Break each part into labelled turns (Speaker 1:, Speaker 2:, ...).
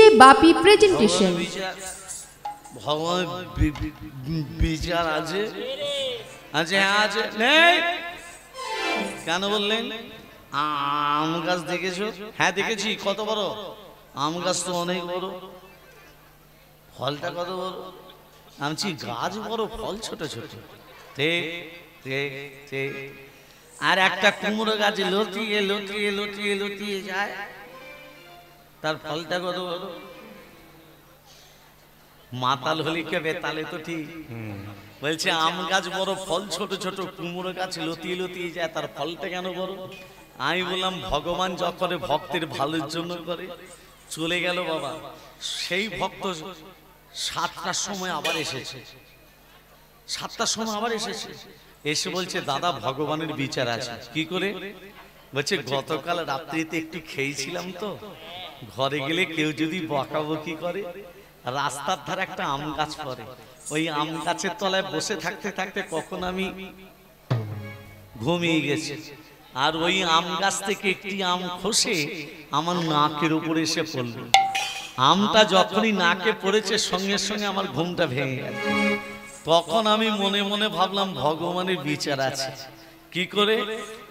Speaker 1: DJ বাপি presentation.
Speaker 2: ভগবান বিচার আছে আছে হ্যাঁ আছে নেই কেন বললেন? আম গাছ দেখেছো? হ্যাঁ দেখেছি। কত বড় আম গাছ? তো অনেক বড়। ফলটা কত বড়? আমি গাছ বড়, ফল ছোট ছোট। ঠিক ঠিক ঠিক। আর একটা কুমড়ো গাছে লতিয়ে লতিয়ে লতিয়ে লতিয়ে যায়, তার ফলটা কত বড়? মাতাল হলি কে বেতালে তো ঠিক। বলছে আম গাছ বড়, ফল ছোট ছোট, কুমড়ো গাছ লতিয়ে লতিয়ে যায়, তার ফলটা কেন বড়? আমি বললাম ভগবান যখন ভক্তের ভালোর জন্য করে। চলে গেল বাবা। সেই ভক্ত 7টার সময় আবার এসেছে। 7টার সময় আবার এসেছে, এসে বলছে দাদা ভগবানের বিচার আছে। কি করে? বলছে গতকাল রাত্রিতে একটু খেয়েছিলাম তো, ঘরে গেলে কেউ যদি বকাবকি করে, রাস্তার ধারে একটা আম গাছ পড়ে, ওই আম গাছের তলায় বসে থাকতে থাকতে কখন আমি ঘুমিয়ে গেছি, আর ওই আম গাছ থেকে একটি আম খসে আমার নাকের উপরে এসে পড়ল। আমটা যখনই নাকে পড়েছে সঙ্গে সঙ্গে আমার ঘুমটা ভেঙে গেল। তখন আমি মনে মনে ভাবলাম ভগবানের বিচার আছে। কি করে?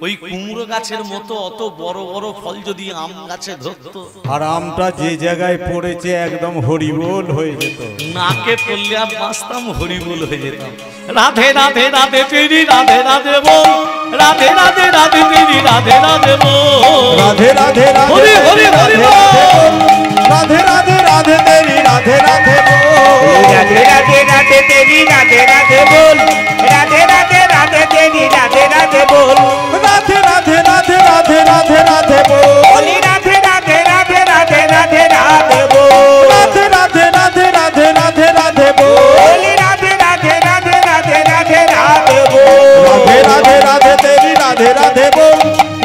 Speaker 2: ওই কুমড়ো গাছের মতো অত বড় বড় ফল যদি আম গাছে ধরতো,
Speaker 3: আর আমটা যে জায়গায় পড়েছে একদম হরিবোল হয়ে যেত।
Speaker 2: নাকে পড়লে আর বাঁচতাম, হরিবোল হয়ে যেতাম। রাধে রাধে রাধে তেরি রাধে রাধে বল, রাধে রাধে রাধে তেরি রাধে রাধে বল,
Speaker 3: রাধে রাধে
Speaker 2: হরি হরি হরি বল,
Speaker 3: রাধে রাধে রাধে তেরি রাধে রাধে বল,
Speaker 4: রাধে রাধে রাধে তেরি রাধে রাধে বল, রাধে রাধে রাধে তেরি রাধে রাধে বল,
Speaker 3: রাধে রাধে রাধে রাধে রাধে রাধে বল,
Speaker 4: বলি রাধে রাধে রাধে রাধে রাধে রাধে বল,
Speaker 3: রাধে রাধে রাধে রাধে রাধে রাধে বল,
Speaker 4: বলি রাধে রাধে রাধে রাধে রাধে রাধে বল,
Speaker 3: রাধে রাধে রাধে তেরি রাধে রাধে বল,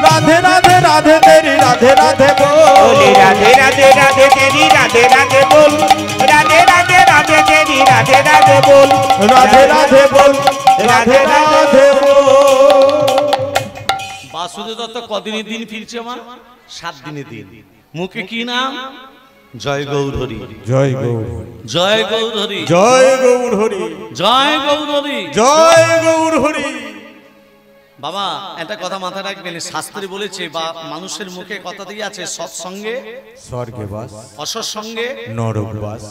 Speaker 3: রাধে রাধে রাধে তেরি রাধে রাধে বল,
Speaker 4: বলি রাধে রাধে রাধে তেরি রাধে রাধে বল, রাধে রাধে রাধে তেরি রাধে রাধে বল,
Speaker 3: রাধে রাধে বল, রাধে রাধে বল।
Speaker 2: বাসুদেব দত্ত কদিনের দিন ফিরছে আমার? 7 দিনের দিন। মুখে কি নাম? জয় গৌর হরি,
Speaker 3: জয় গৌর,
Speaker 2: জয় গৌর হরি,
Speaker 3: জয় গৌর হরি,
Speaker 2: জয় গৌর হরি,
Speaker 3: জয় গৌর হরি।
Speaker 2: বাবা একটা কথা মাথায় রাখবেন, শাস্ত্রে বলেছে বা মানুষের মুখে কথা দিয়ে আছে, সৎসঙ্গে
Speaker 3: স্বর্গে বাস,
Speaker 2: অসৎসঙ্গে
Speaker 3: নরক বাস।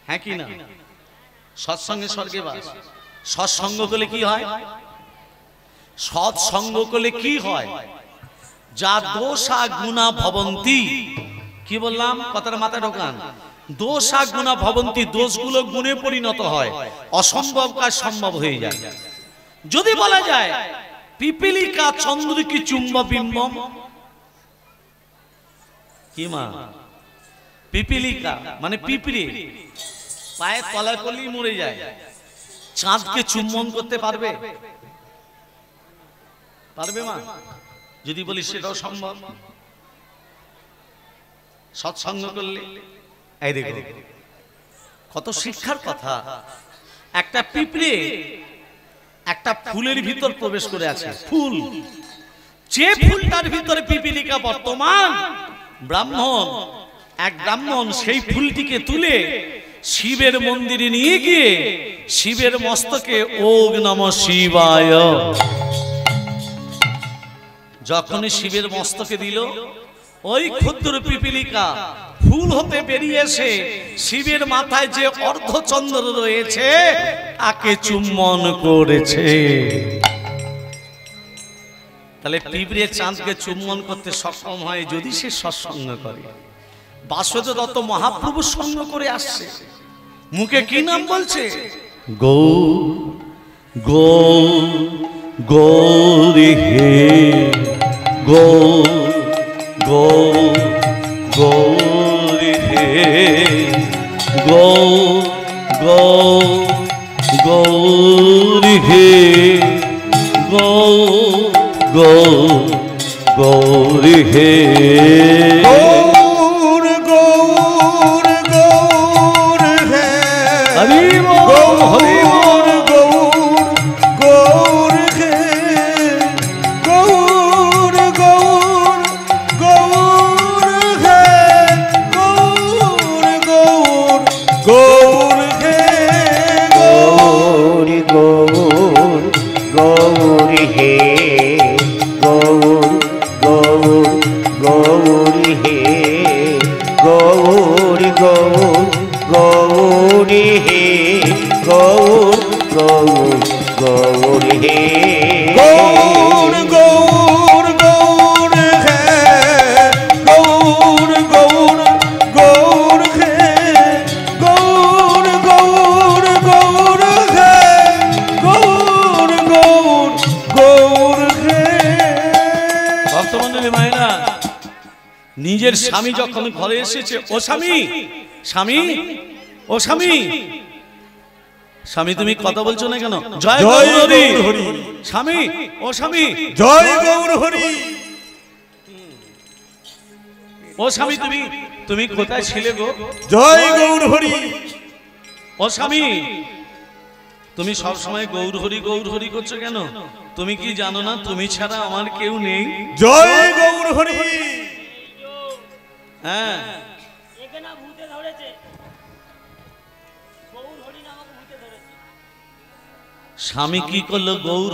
Speaker 2: হ্যাঁ কি না? সৎসঙ্গে স্বর্গে বাস। সৎসঙ্গ করলে কি হয়? সৎসঙ্গ করলে কি হয়? যা দোষা গুণা ভবন্তি। কি বললাম? কথার মাথায় ঢোকান। দোষা গুণা ভবন্তি, দোষগুলো গুণে পরিণত হয়, অসম্ভব কাজ সম্ভব হয়ে যায়। যদি বলা যায় পিপিলিকা চন্দ্রিকি চুম্ব বিম্বম, কি মা? পিপিলিকা মানে পিঁপড়ে, পায়ে তলায় করলেই মরে যায়। চাঁদকে চুম্বন করতে পারবে? পারবে মা? যদি বলি সেটাও সম্ভব। সৎসঙ্গ করলে এই দেখো কত শিক্ষার কথা। একটা পিঁপড়ে একটা ফুলের ভিতর প্রবেশ করে আছে, ফুল, যে ফুলটার ভিতরে পিপিলিকা বর্তমান, এক ব্রাহ্মণ সেই ফুলটিকে তুলে শিবের মন্দিরে নিয়ে গিয়ে শিবের মস্তকে ওম নমঃ শিবায় যখনই শিবের মস্তকে দিল, ওই ক্ষুদ্র পিপিলিকা ফুল হতে বেরিয়ে এসে শিবের মাথায় যে অর্ধচন্দ্র রয়েছে তাকে চুম্বন করেছে। তাহলে পিঁপড়ে চাঁদকে চুম্বন করতে সক্ষম হয় যদি সে সৎসঙ্গ করে। বাসুদেব দত্ত মহাপ্রভু সঙ্গ করে আসছে, মুখে কি নাম বলছে? গৌর গৌর গৌরী হে, গৌর গৌর গৌরী হে, গৌর গৌর গৌরী হে, গৌর গৌর গৌরী হে।
Speaker 3: গৌর গৌর গৌর হে,
Speaker 2: হরি বল, হরি বল,
Speaker 3: গৌর গৌর হে, গৌর গৌর গৌর হে, গৌর
Speaker 4: গৌর গৌরী হে গৌর গৌর গৌর হে
Speaker 3: গৌর গৌর গৌর হে গৌর গৌর গৌর হে গৌর গৌর গৌর হে গৌর গৌর গৌর হে।
Speaker 2: ভক্তমণ্ডলী মায়েরা, নিজের স্বামী যখন ঘরে এসেছে, ও স্বামী, স্বামী, ও স্বামী, স্বামী তুমি কথা বলছো না কেন? জয়
Speaker 3: জয়
Speaker 2: গৌর হরি।
Speaker 3: গৌর হরি।
Speaker 2: স্বামী, ও স্বামী,
Speaker 3: জয় গৌর হরি।
Speaker 2: ও স্বামী, তুমি তুমি কোথায় ছিলে গো?
Speaker 3: জয় গৌর হরি।
Speaker 2: ও স্বামী, তুমি সব সময় গৌর হরি গৌর হরি করছো কেন? তুমি কি জানো না তুমি ছাড়া আমার কেউ নেই?
Speaker 3: জয় গৌর হরি।
Speaker 2: হ্যাঁ,
Speaker 1: এখানে ভূতে ধরেছে, গৌর হরি নামক ভূতে ধরেছে।
Speaker 2: স্বামী কি করলো? গৌর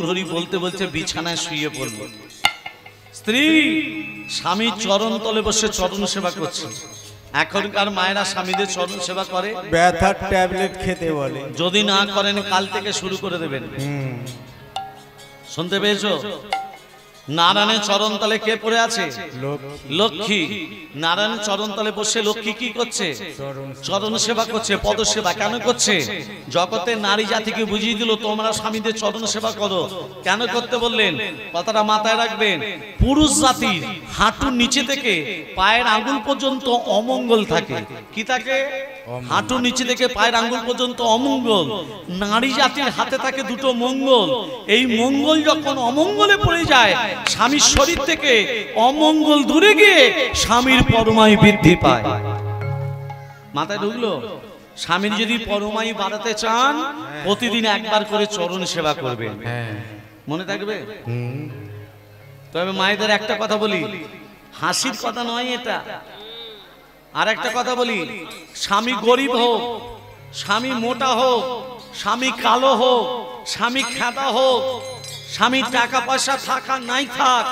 Speaker 2: হরি বলতে বলতে বিছানায় শুয়ে পড়ল। স্ত্রী স্বামী চরণ তলে বসে চরণ সেবা করছে। এখনকার মায়েরা স্বামীদের চরণ সেবা করে?
Speaker 3: ব্যথার ট্যাবলেট খেতে বলে।
Speaker 2: যদি না করেন কাল থেকে শুরু করে দেবেন। শুনতে পেয়েছো? নারায়ণের চরণ তলে কে পড়ে আছে? লক্ষ্মী। নারায়ণের চরণ তলে বসে লক্ষ্মী কি করছে? চরণ সেবা করছে, পদ সেবা। কেন করছে? জগতের নারী জাতিকে বুঝিয়ে দিল তোমরা স্বামীদের চরণ সেবা করো। কেন করতে বললেন? কথাটা মাথায় রাখবেন। পুরুষ জাতির হাঁটুর নিচে থেকে পায়ের আঙ্গুল পর্যন্ত অমঙ্গল থাকে। কি থাকে? হাঁটুর নিচে থেকে পায়ের আঙ্গুল পর্যন্ত অমঙ্গল। নারী জাতির হাতে থাকে দুটো মঙ্গল। এই মঙ্গল যখন অমঙ্গলে পড়ে যায়, স্বামীর শরীর থেকে অমঙ্গল দূরে গিয়ে স্বামীর পরমায়ু বৃদ্ধি পায়। মাথায় ঢুকলো? স্বামীর যদি পরমায়ু বাড়াতে চান, প্রতিদিন একবার করে চরণ সেবা করবেন। মনে থাকবে? তবে মায়েদের একটা কথা বলি, হাসির কথা নয় এটা। আর একটা কথা বলি, স্বামী গরিব হোক, স্বামী মোটা হোক, স্বামী কালো হোক, স্বামী খেদা হোক, স্বামী টাকা পয়সা থাক আর নাই থাক,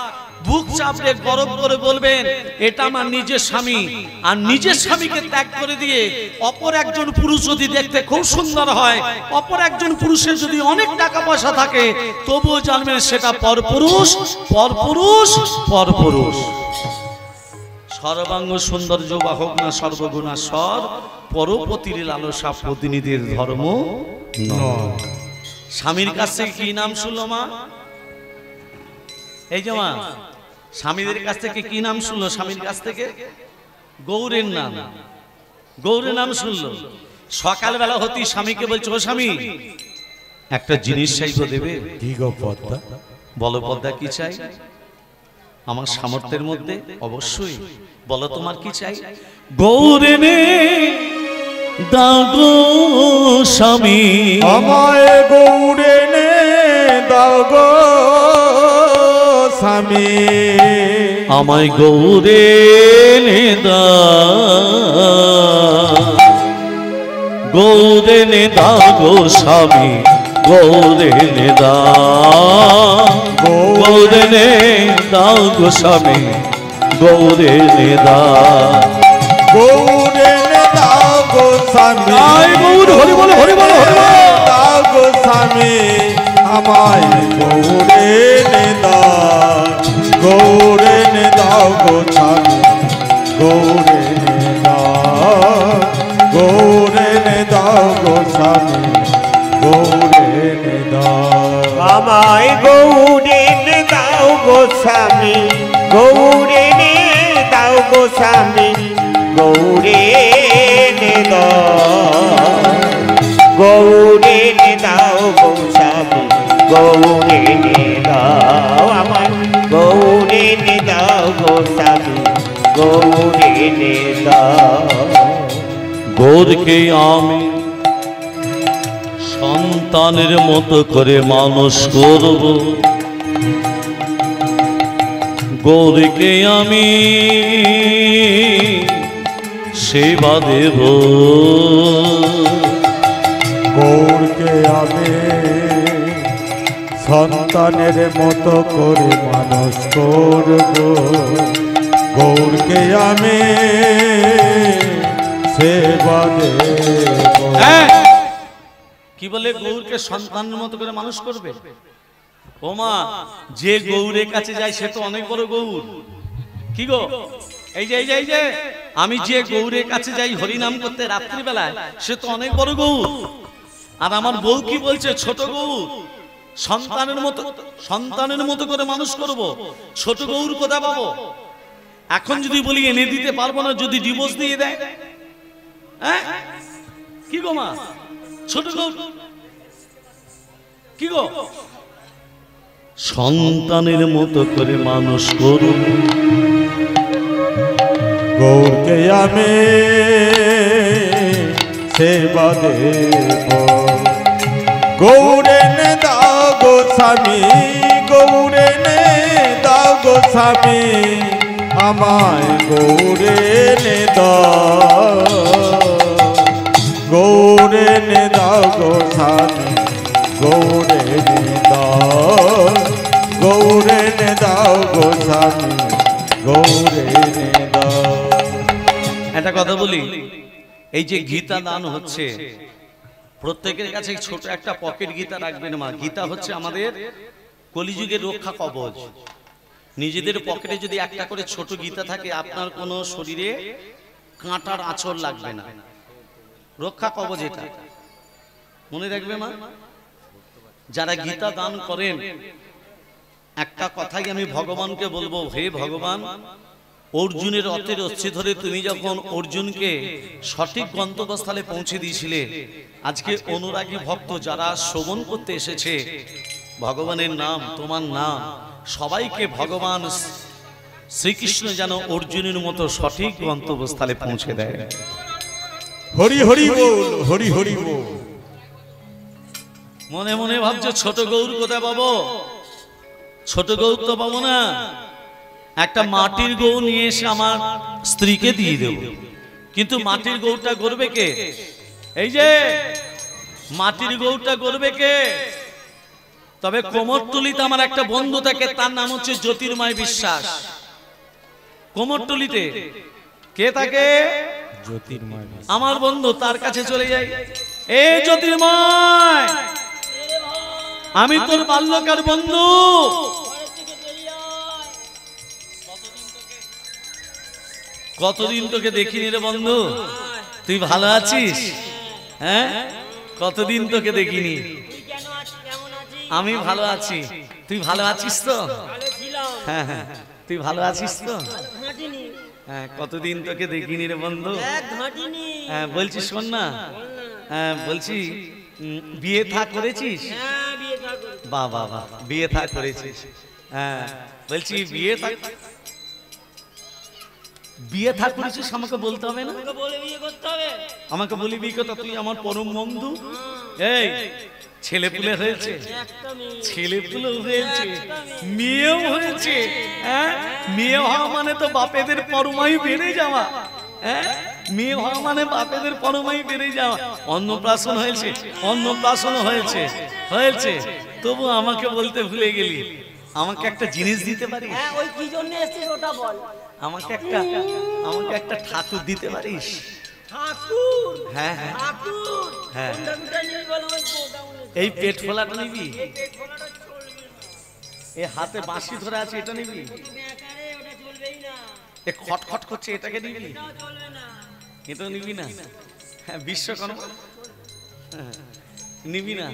Speaker 2: বুক চাপড়ে গরব করে বলবেন এটা আমার নিজের স্বামী। আর নিজের স্বামীকে ত্যাগ করে দিয়ে অপর একজন পুরুষ যদি দেখতে খুব সুন্দর হয়, অপর একজন পুরুষের যদি অনেক টাকা পয়সা থাকে, তবুও জানবেন সেটা পরপুরুষ, পরপুরুষ, পরপুরুষ। সর্বাঙ্গ সৌন্দর্য বা হোক না সর্বগুণাস্বর, পরপতির লালসা প্রতিনিধির ধর্ম নয়। স্বামীর কাছ থেকে কি নাম শুনলো মা? এই যে মা, স্বামীদের কাছ থেকে কি নাম শুনলো? স্বামীর কাছ থেকে গৌরের নাম, গৌরের নাম শুনলো। সকালবেলা হতেই স্বামীকে বলছে, ও স্বামী একটা জিনিস চাইবো, দেবে?
Speaker 3: কি গো পদ্মা?
Speaker 2: বলো পদ্মা, কি চাই? আমার সামর্থ্যের মধ্যে অবশ্যই। বলো তোমার কি চাই? গৌরেনে দাগো স্বামী,
Speaker 3: আমায় গৌরে নে দাও গো স্বামী,
Speaker 2: আমায় গৌরে নে দাও, গৌরে নে দাগো স্বামী, গৌরে নে দাও, গৌরে নে দাগো স্বামী, গৌরে নে দাও,
Speaker 3: গৌরে নে দাও গো স্বামী,
Speaker 2: গৌর হরি বলো, হরি বলো, হরি বলো।
Speaker 3: দাও গো স্বামী, আমায় গৌরে নে দাও, গৌরে নে দাও গো স্বামী, গৌরে নে দাও, গৌরে নে দাও গো স্বামী, গৌরে নে দাও।
Speaker 4: আমায় গৌরে দাও গো স্বামী, গৌরে দাও গো স্বামী, গৌরে দাও, গৌরে দাও গো স্বামী, গৌরে দাও, আমায় গৌরে দাও গো স্বামী, গৌরে দাও।
Speaker 2: গৌরকে আমি সন্তানের মতো করে মানুষ করব, গৌরকে আমি সেবা দেব,
Speaker 3: গৌরকে আমি সন্তানের মতো করে মানুষ করব, গৌরকে আমি সেবা দেব।
Speaker 2: কি বলে গৌরকে সন্তানের মতো করে মানুষ করবে? ও মা, যে গৌরের কাছে যায় সে তো অনেক বড় গৌর। কি গো, এই যে এই যে এই যে আমি যে গৌরের কাছে যাই হরিনাম করতে রাত্রিবেলায়, সে তো অনেক বড় গৌর। আর আমার বউ কি বলছে? ছোট গৌর, সন্তানের মতো করে মানুষ করব। ছোট গৌর কোথায় পাবো? এখন যদি বলি এনে দিতে পারবো না, যদি ডিভোর্স দিয়ে দেয়, হ্যাঁ কি গো মা, ছোট গৌর কি গো? সন্তানের মতো করে মানুষ করব।
Speaker 3: গৌরকে আমি সেবা দেব। গৌরে নে দাও গো স্বামী, গৌরে নে দাও গো স্বামী, আমায় গৌরে নে দাও। গৌরে নে দাও গো স্বামী, গৌরে নে দাও। গৌরে নে দাও গো স্বামী, গৌরে নে দাও।
Speaker 2: একটা কথা বলি, এই যে গীতা দান হচ্ছে, প্রত্যেকের কাছে ছোট একটা পকেট গীতা রাখবেন মা। গীতা হচ্ছে আমাদের কলিযুগের রক্ষা কবচ। নিজেদের পকেটে যদি একটা করে ছোট গীতা থাকে, আপনার কোনো শরীরে কাঁটার আঁচড় লাগবে না। রক্ষা কবচ এটা, মনে রাখবে মা। যারা গীতা দান করেন, একটা কথাই আমি ভগবানকে বলবো, হে ভগবান, অর্জুনের রথের রশ্মি ধরে তুমি যখন অর্জুনকে সঠিক গন্তব্যস্থলে পৌঁছে দিয়েছিলে, আজকে অনুরাগী ভক্ত যারা শ্রবণ করতে এসেছে ভগবানের নাম, তোমার নাম, সবাইকে ভগবান শ্রীকৃষ্ণ যেন অর্জুনের মতো সঠিক গন্তব্যস্থলে পৌঁছে দেয়।
Speaker 3: হরি হরি বল, হরি হরি বল।
Speaker 2: মনে মনে ভাবছো ছোট গৌর কোথায় পাবো? ছোট গৌর তো পাবো না। একটা মাটির গৌ নিয়ে এসে আমার স্ত্রীকে দিয়ে দেব, কিন্তু মাটির গৌটা গড়বে কে? এই যে মাটির গৌটা গড়বে কে? তবে কোমরটুলিতে আমার একটা বন্ধু থাকে, তার নাম হচ্ছে জ্যোতির্ময় বিশ্বাস। কোমরটুলিতে কে থাকে?
Speaker 3: জ্যোতির্ময়।
Speaker 2: আমার বন্ধু, তার কাছে চলে যাই। এই জ্যোতির্ময়, আমি তোর বাল্যকার বন্ধু। কতদিন তোকে দেখিনি রে বন্ধু, তুই ভালো আছিস? হ্যাঁ, কতদিন তোকে দেখিনি। আমি ভালো আছি, তুই ভালো আছিস তো? হ্যাঁ হ্যাঁ, তুই ভালো আছিস তো? হ্যাঁ, কতদিন তোকে দেখিনি রে বন্ধু। হ্যাঁ বলছি, শোন না, হ্যাঁ বলছি, বিয়ে থা করেছিস? বাহ বাহ বাহ, বিয়ে থা করেছিস। হ্যাঁ বলছি, বিয়ে থা করেছিস, আমাকে বলতে হবে না? আমাকে বলি বিয়ে কথা, তুই আমার পরম বন্ধু। এই ছেলে পুলে হয়েছে, ছেলে পুলে হয়েছে, মেয়েও হয়েছে। হ্যাঁ, মেয়ে হওয়া মানে তো বাপেদের পরমায়ু বেড়ে যাওয়া। হ্যাঁ, মেয়ে হওয়া মানে বাপেদের পরমায়ু বেড়ে যাওয়া। অন্নপ্রাশন হয়েছে, অন্নপ্রাশন হয়েছে, হয়েছে, তবু আমাকে বলতে ভুলে গেলি। আমাকে একটা জিনিস দিতে পারিস?
Speaker 1: ওই কি জন্য এসেছিস ওটা বল।
Speaker 2: আমাকে একটা ঠাকুর দিতে পারিস?
Speaker 1: ঠাকুর?
Speaker 2: হ্যাঁ হ্যাঁ
Speaker 1: ঠাকুর?
Speaker 2: হ্যাঁ।
Speaker 1: কোনটা নিবি বল, ওই কোনটা বলে।
Speaker 2: এই পেট ফোলাটা নিবি?
Speaker 1: পেট ফোলাটা চলবে না।
Speaker 2: এই হাতে বাঁশি ধরে আছে, এটা নিবি?
Speaker 1: বেকারে ওটা চলবেই না।
Speaker 2: এ খটখট করছে, এটাকে নিবি?
Speaker 1: ওটা চলবে না।
Speaker 2: এটা নিবি না? হ্যাঁ, বিশ্বকর্মা নিবি না?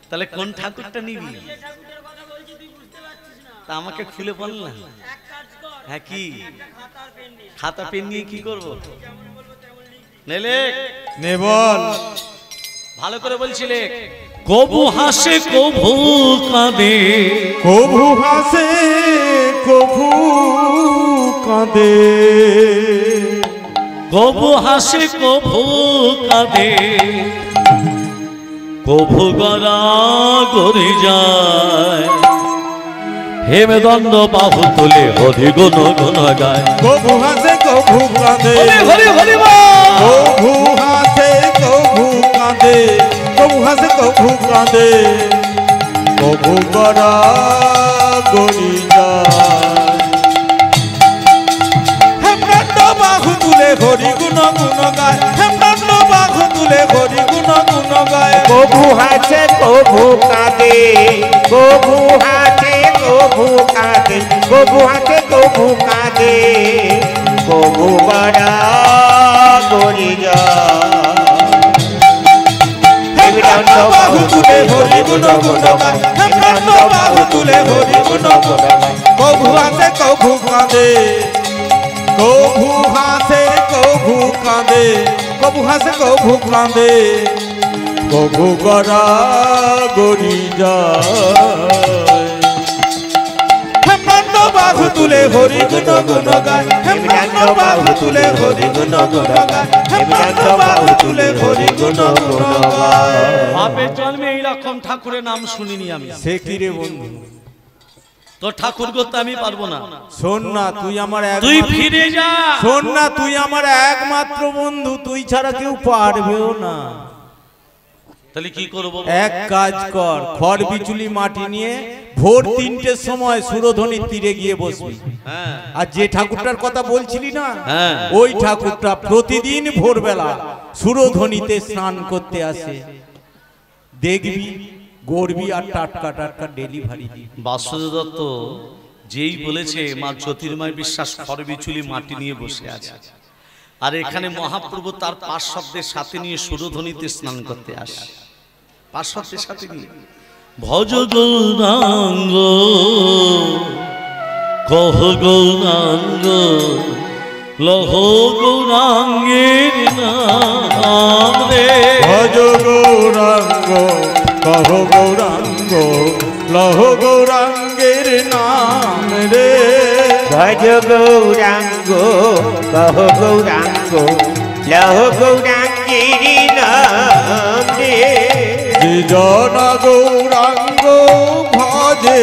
Speaker 2: তাহলে কোন ঠাকুরটা নিবি?
Speaker 1: যে ঠাকুরের কথা বলছি তুই বুঝতে পারছিস না।
Speaker 2: তা আমাকে খুলে বল না।
Speaker 1: এক কাজ কর,
Speaker 2: হ্যাঁ কি?
Speaker 1: খাতার পেন নে।
Speaker 2: খাতা পেন নিয়ে কি করব?
Speaker 1: যেমন বলবো তেমন লিখবি।
Speaker 2: নেলে
Speaker 3: নে বল।
Speaker 2: ভালো করে বলছিলে, কবু হাসে কবু কাঁদে,
Speaker 3: কভু হাসে কভু কাঁদে,
Speaker 2: কবু হাসে কবু কাঁদে, কবু গড়া গড়ে যায়, হেমদণ্ড বাহু তুলে হরি গুণ গুণ গায়।
Speaker 3: কভু হাসে কভু কাঁদে,
Speaker 2: হরি হরি বল।
Speaker 3: কভু হাসে কভু কাঁদে, কভু হাসে কভু কাঁদে, কভু গড়া গড়ি যায়, হেমদণ্ড বাহু তুলে হরি গুণ গুণ গায়, গায়
Speaker 4: কভু হাসে কভু কাঁদে কভু হাসে কভু কাঁদে কভু হাসে কভু কাঁদে কভু বড়া গরি যায়
Speaker 3: হেমকান্ত বাহু তুলে হরি গুণ গুণ গায় হেমকান্ত বাহু তুলে হরি গুণ গুণ গায় কভু হাসে কভু কাঁদে কভু হাসে কভু কাঁদে কভু হাসে কভু কাঁদে কভু গড়া গড়ি যায় হেমকান্ত বাহু তুলে হরি গুণ গুণ গায় হেমকান্ত বাহু তুলে হরি গুণ গুণ গায় হেমকান্ত বাহু তুলে হরি গুণ গুণ গায়
Speaker 2: বাপের জন্মে এইরকম ঠাকুরের নাম শুনিনি আমি।
Speaker 3: সে কি রে বন্ধু
Speaker 2: তো ঠাকুর করতে আমি পারবো না।
Speaker 3: শোন না তুই আমার
Speaker 2: তুই ফিরে যা।
Speaker 3: শোন না তুই আমার একমাত্র বন্ধু, তুই ছাড়া কেউ পারবেও না।
Speaker 2: তাহলে কি করবো?
Speaker 3: এক কাজ কর, খড় বিচুলি মাটি নিয়ে ভোর 3টের সময় সুরধনির তীরে গিয়ে বসবি।
Speaker 2: হ্যাঁ
Speaker 3: আর যে ঠাকুরটার কথা বলছিলি না,
Speaker 2: হ্যাঁ।
Speaker 3: ওই ঠাকুরটা প্রতিদিন ভোরবেলা সুরধনিতে স্নান করতে আসে। দেখবি গড়বি আর টাটকা টাটকা ডেলিভারি দিবি।
Speaker 2: বাসুদেব দত্ত যেই বলেছে মা জ্যোতির্ময় বিশ্বাস খড় বিচুলি মাটি নিয়ে বসে আছে, আর এখানে মহাপ্রভু তার পাঁচ শব্দের সাথে নিয়ে সুরধ্বনিতে স্নান করতে আসে। পাঁচ শব্দের সাথে নিয়ে ভজ গৌরাঙ্গ কহ গৌরাঙ্গ লহ গৌরাঙ্গের নাম রে।
Speaker 3: ভজ গৌরাঙ্গ কহ গৌরাঙ্গ লহ গৌরাঙ্গের নাম রে।
Speaker 4: ভজ গৌরাঙ্গ কহ গৌরাঙ্গ লহ গৌরাঙ্গের নাম রে।
Speaker 3: যে জন গৌরাঙ্গ ভজে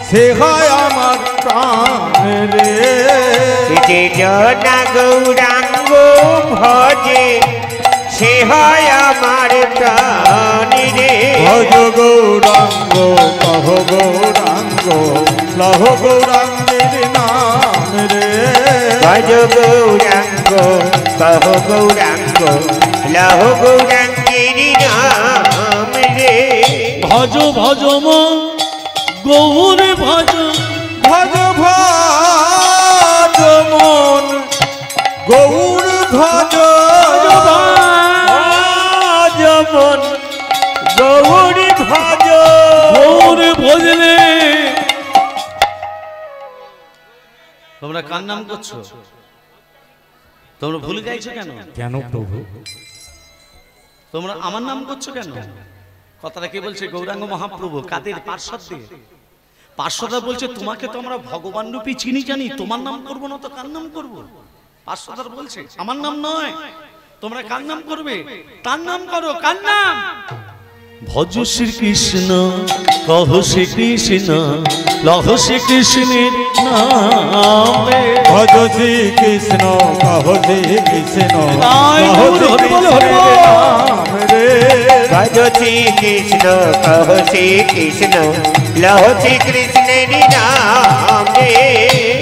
Speaker 3: সে হয় আমার প্রাণ রে।
Speaker 4: যে জন গৌরাঙ্গ ভজে সে হয় আমার প্রাণ রে।
Speaker 3: ভজ গৌরাঙ্গ কহ গৌরাঙ্গ লহ গৌরাঙ্গের নাম রে।
Speaker 4: ভজ গৌরাঙ্গ কহ গৌরাঙ্গ লহ গৌরাঙ্গের নাম রে।
Speaker 2: ভজ ভজ মন গৌর ভজ
Speaker 3: ভজ ভজ মন গৌর ভজ
Speaker 4: ভজ মন গৌর ভজ।
Speaker 2: গৌর ভজলে। তোমরা কার নাম করছো? তোমরা ভুলে যাইছো কেন?
Speaker 3: কেন প্রভু?
Speaker 2: তোমরা আমার নাম করছো কেন? কথাটা কে বলছে? গৌরাঙ্গ মহাপ্রভু। কাদের? পার্শ্বদের। পার্শ্বদা বলছে তোমাকে তো আমরা ভগবান রূপী চিনি জানি, তোমার নাম করবো না তো কার নাম করবো? পার্শ্বদার বলছে আমার নাম নয়, তোমরা কার নাম করবে? তার নাম করো। কার নাম? ভজ শ্রীকৃষ্ণ কহ শ্রীকৃষ্ণ লহ শ্রীকৃষ্ণের নাম রে।
Speaker 3: ভজ শ্রী কৃষ্ণ কহ শ্রী কৃষ্ণ
Speaker 2: তাই
Speaker 3: লহ
Speaker 2: গৌর
Speaker 3: শ্রী
Speaker 2: হরি বল, হরি বল।
Speaker 3: কৃষ্ণের নাম রে।
Speaker 4: ভজ শ্রী কৃষ্ণ কহ শ্রী কৃষ্ণ লহ শ্রী কৃষ্ণের নাম রে।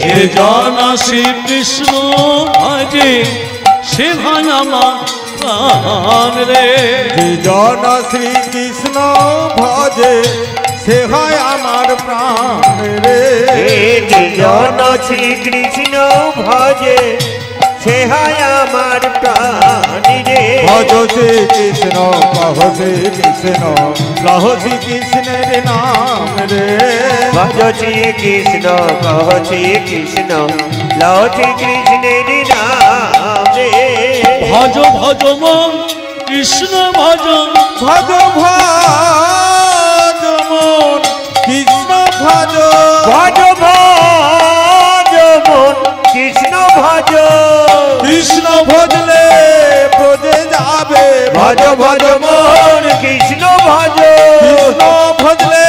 Speaker 2: যে জানা শ্রীকৃষ্ণ ভজে সে হয় আমার প্রাণ রে।
Speaker 3: যে জন শ্রী কৃষ্ণ ভজে সে হয় আমার প্রাণ রে।
Speaker 4: যে জন শ্রী কৃষ্ণ ভজে সে হয় আমার প্রাণ রে।
Speaker 3: ভজ শ্রী কৃষ্ণ কহ শ্রী কৃষ্ণ লহ শ্রী কৃষ্ণের নাম রে।
Speaker 4: ভজ শ্রী কৃষ্ণ কহ শ্রী কৃষ্ণ লহ শ্রী কৃষ্ণের নাম রে।
Speaker 2: ভজ ভজ মন কৃষ্ণ ভজ।
Speaker 3: ভজ ভজ মন কৃষ্ণ ভজ।
Speaker 4: ভজ ভজ মন কৃষ্ণ ভজ।
Speaker 3: কৃষ্ণ ভজলে ব্রজে যাবে।
Speaker 4: ভজ ভজ মন কৃষ্ণ ভজ।
Speaker 3: কৃষ্ণ ভজলে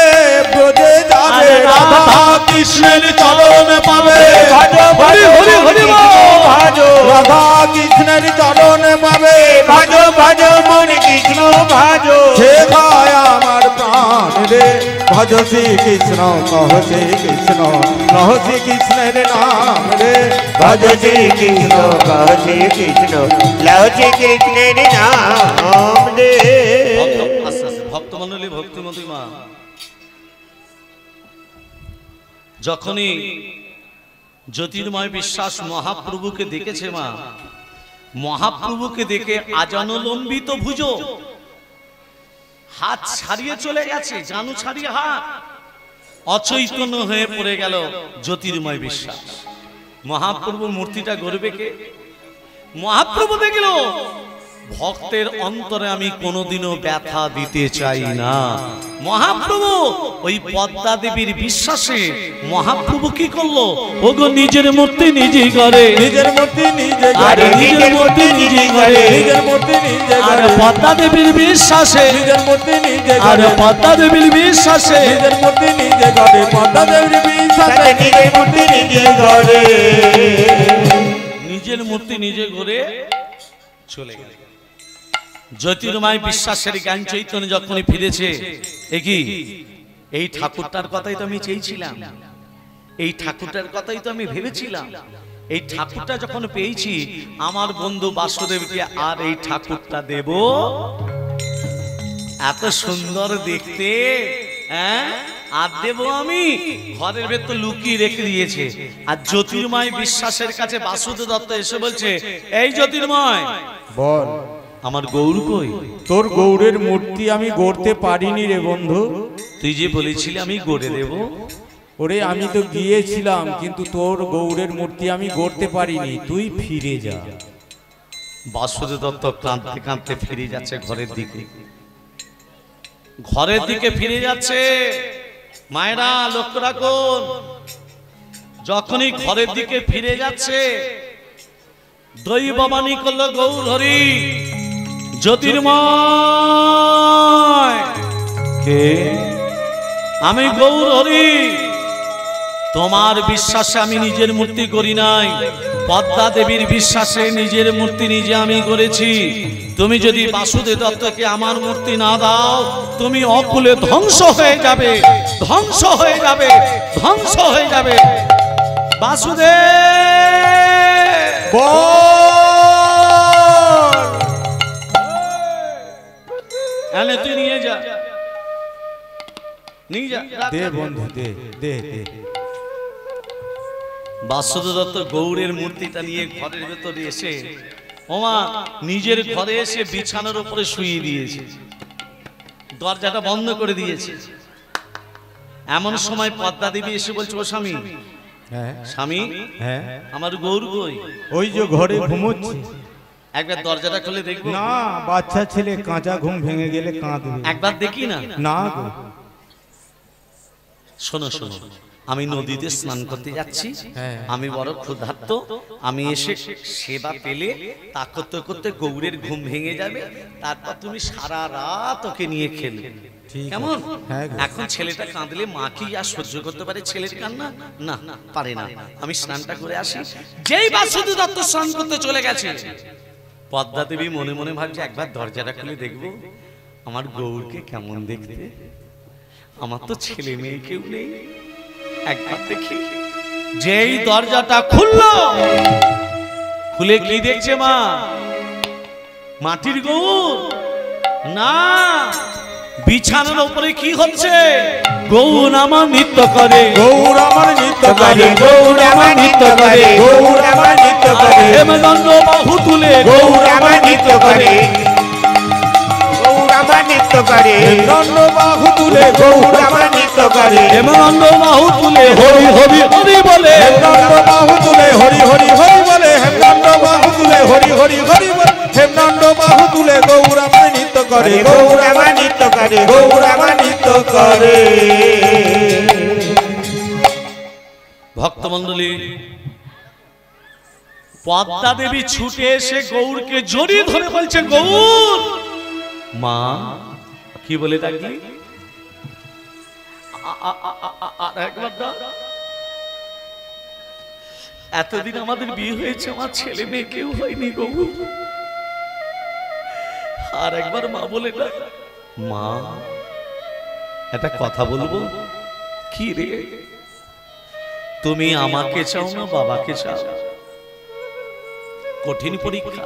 Speaker 3: ব্রজে যাবে।
Speaker 2: রাধা কৃষ্ণের চরণ পাবে।
Speaker 4: ভজ ভজ
Speaker 2: হরি হরি
Speaker 4: মন
Speaker 2: বল।
Speaker 4: কৃষ্ণ ভজ।
Speaker 3: রাধা কৃষ্ণের চরণ পাবে।
Speaker 4: ভজ ভজ মন কৃষ্ণ ভজ।
Speaker 3: সে হয় আমার প্রাণ রে। ভজ শ্রী কৃষ্ণ কহ শ্রী কৃষ্ণ লহ শ্রী কৃষ্ণের নাম রে।
Speaker 4: ভজ শ্রী কৃষ্ণ কহ শ্রী কৃষ্ণ লও শ্রী কৃষ্ণের নাম রে।
Speaker 2: ভক্তমণ্ডলী ভক্তিমতী মা যখনই জ্যোতির্ময় বিশ্বাস মহাপ্রভুকে দেখেছে মা, মহাপ্রভুকে দেখে আজানুলম্বিত ভুজো হাত ছাড়িয়ে চলে গেছে, জানু ছাড়িয়ে হাত, অচৈতন্য হয়ে পড়ে গেল জ্যোতির্ময় বিশ্বাস। মহাপ্রভুর মূর্তিটা গড়বে কে? মহাপ্রভু দেখল ভক্তের অন্তরে আমি কোনোদিনও ব্যথা দিতে চাই না। মহাপ্রভু ওই পদ্মা দেবীর বিশ্বাসে মহাপ্রভু কি করলো? ওগো নিজের মূর্তি নিজে করে,
Speaker 3: নিজের মূর্তি নিজে
Speaker 2: আর নিজের মূর্তি নিজে করে,
Speaker 3: নিজের মূর্তি নিজে
Speaker 2: আর পদ্মা দেবীর বিশ্বাসে,
Speaker 3: নিজের মূর্তি নিজে
Speaker 2: আর পদ্মা দেবীর বিশ্বাসে,
Speaker 3: নিজের মূর্তি নিজে করে, পদ্মা দেবীর বিশ্বাসে
Speaker 4: নিজের মূর্তি নিজে গড়ে,
Speaker 2: নিজের মূর্তি নিজে গড়ে চলে গেল। জ্যোতির্ময় বিশ্বাসের জ্ঞান চৈতন্য যখনই ফিরেছে, একই এই ঠাকুরটার কথাই তো আমি চেয়েছিলাম, এই ঠাকুরটার কথাই তো আমি ভেবেছিলাম। এই ঠাকুরটা যখন পেয়েছি আমার বন্ধু বাসুদেবকে আর এই ঠাকুরটা দেব, এত সুন্দর দেখতে, হ্যাঁ আর দেব আমি, ঘরের ভেতর লুকিয়ে রেখে দিয়েছে। আর জ্যোতির্ময় বিশ্বাসের কাছে বাসুদেব দত্ত এসে বলছে, এই জ্যোতির্ময়
Speaker 3: বল,
Speaker 2: আমার গৌর কই?
Speaker 3: তোর গৌরের মূর্তি আমি গড়তে পারিনি রে বন্ধু।
Speaker 2: তুই যে বলেছিলি আমি গড়ে দেব।
Speaker 3: ওরে আমি তো গিয়েছিলাম, কিন্তু তোর গৌরের মূর্তি আমি গড়তে পারিনি, তুই ফিরে যা।
Speaker 2: বাসুদেব দত্ত কাঁদতে কাঁদতে ফিরে যাচ্ছে ঘরের দিকে, ঘরের দিকে ফিরে যাচ্ছে। মায়েরা লক্ষ্য রাখুন, যখনই ঘরের দিকে ফিরে যাচ্ছে দৈববাণী করলো গৌর হরি, জ্যোতির্ময় কে? আমি গৌর হরি, তোমার বিশ্বাসে আমি নিজের মূর্তি করি নাই, পদ্মা দেবীর বিশ্বাসে নিজের মূর্তি নিজে আমি করেছি। তুমি যদি বাসুদেব দত্তকে আমার মূর্তি না দাও, তুমি অকুলে ধ্বংস হয়ে যাবে, ধ্বংস হয়ে যাবে, ধ্বংস হয়ে যাবে। বাসুদেব এনে তুই নিয়ে যা, নিয়ে যা,
Speaker 3: দে বন্ধু দে দে দে।
Speaker 2: বাসুদেব দত্ত গৌরের মূর্তিটা নিয়ে ঘরের ভেতরে এসে ওমা নিজের ঘরে এসে বিছানার উপরে শুইয়ে দিয়েছে, দরজাটা বন্ধ করে দিয়েছে। এমন সময় পদ্মা দেবী এসে বলছে, ও স্বামী,
Speaker 3: হ্যাঁ
Speaker 2: স্বামী
Speaker 3: হ্যাঁ,
Speaker 2: আমার গৌর কই?
Speaker 3: ওই যে ঘরে ঘুমোচ্ছে।
Speaker 2: একবার দরজাটা খুলে দেখবো?
Speaker 3: না, বাচ্চা ছেলে কাঁচা ঘুম ভেঙে গেলে কাঁদবে।
Speaker 2: একবার দেখি না?
Speaker 3: না গো।
Speaker 2: শোনো শোনো, আমি নদীতে স্নান করতে যাচ্ছি,
Speaker 3: হ্যাঁ।
Speaker 2: আমি বড় ক্ষুধার্ত, আমি এসে সেবা পেলে তা করতে করতে গৌরের ঘুম ভেঙে যাবে, তারপর তুমি সারা রাত ওকে নিয়ে খেলবে,
Speaker 3: ঠিক
Speaker 2: কেমন?
Speaker 3: আছে। হ্যাঁ গো।
Speaker 2: এখন ছেলেটা কাঁদলে মা কি আর সহ্য করতে পারে ছেলের কান্না? না পারে না। আমি স্নানটা করে আসি। যেই বাসুদেব দত্ত স্নান করতে চলে গেছে, পদ্মা দেবী মনে মনে ভাবছে একবার দরজাটা খুলে দেখবো আমার গৌরকে কেমন দেখতে, আমার তো ছেলে মেয়ে কেউ নেই, একবার দেখি। যেই দরজাটা খুললো, খুলে কি দেখছে মা? মাটির গৌর না, বিছানার উপরে কি হচ্ছে? গৌর আমার নৃত্য করে,
Speaker 3: গৌর আমার নৃত্য করে,
Speaker 4: গৌর আমার নৃত্য করে, গৌর আমার নৃত্য করে,
Speaker 2: হেমদণ্ড বাহু তুলে
Speaker 4: গৌর আমার নৃত্য করে, গৌর আমার নৃত্য করে,
Speaker 3: দণ্ড বাহু তুলে
Speaker 4: গৌর আমার নৃত্য করে,
Speaker 2: হেমদণ্ড বাহু তুলে হরি হরি হরি বলে,
Speaker 3: হেমদণ্ড বাহু তুলে হরি হরি হরি বলে, হেমদণ্ড বাহু তুলে হরি হরি হরি বলে, হেমদণ্ড বাহু তুলে গৌর আমার নৃত্য করে,
Speaker 4: গৌর আমার নৃত্য করে, গৌর আমার নৃত্য করে।
Speaker 2: ভক্তমণ্ডলী, পদ্মা দেবী ছুটে এসে গৌরকে জড়িয়ে ধরে বলছে, গৌর মা, কি বলে ডাকি? একবার দাও। এতদিন আমাদের বিয়ে হয়েছে, আমার ছেলে মেয়ে কেউ হয়নি গৌর, আর একবার মা বলে ডাক। মা, একটা কথা বলবো? কি রে, তুমি আমাকে চাও না বাবাকে চাও? কঠিন পরীক্ষা।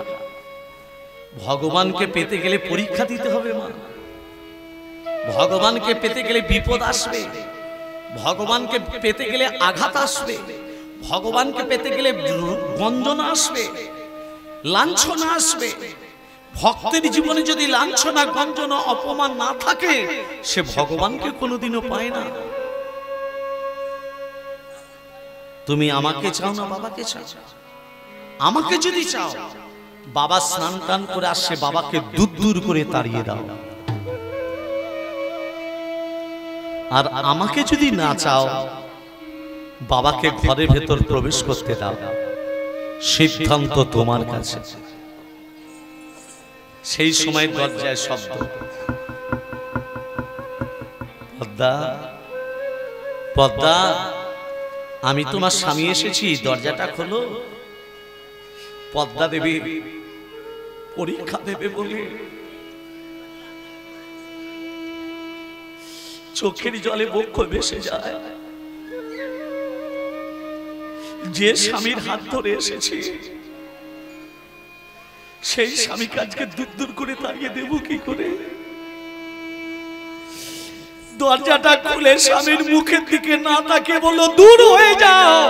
Speaker 2: ভগবানকে পেতে গেলে পরীক্ষা দিতে হবে মা। ভগবানকে পেতে গেলে বিপদ আসবে, ভগবানকে পেতে গেলে আঘাত আসবে, ভগবানকে পেতে গেলে বঞ্চনা আসবে, লাঞ্ছনা আসবে। ভক্তের জীবনে যদি লাঞ্ছনা, গঞ্জনা, অপমান না থাকে, সে ভগবানকে কোনোদিনও পায় না। তুমি আমাকে চাও না বাবাকে চাও? আমাকে যদি চাও, বাবা স্নান টান করে আসছে, বাবাকে দূর দূর করে তাড়িয়ে দাও। আর আমাকে যদি না চাও, বাবাকে ঘরের ভেতর প্রবেশ করতে দাও। সিদ্ধান্ত তোমার কাছে। সেই সময় দরজায় শব্দ, পদ্মা, পদ্মা, আমি তোমার স্বামী এসেছি, দরজাটা খোলো। পদ্মা দেবী পরীক্ষা দেবে বলে চোখের জলে বক্ষ ভেসে যায়। যে স্বামীর হাত ধরে এসেছি, সেই স্বামীকে আজকে দূর দূর করে তাড়িয়ে দেব কি করে? দরজাটা খুলে স্বামীর মুখের দিকে না তাকিয়ে বলল, দূর হয়ে যাও।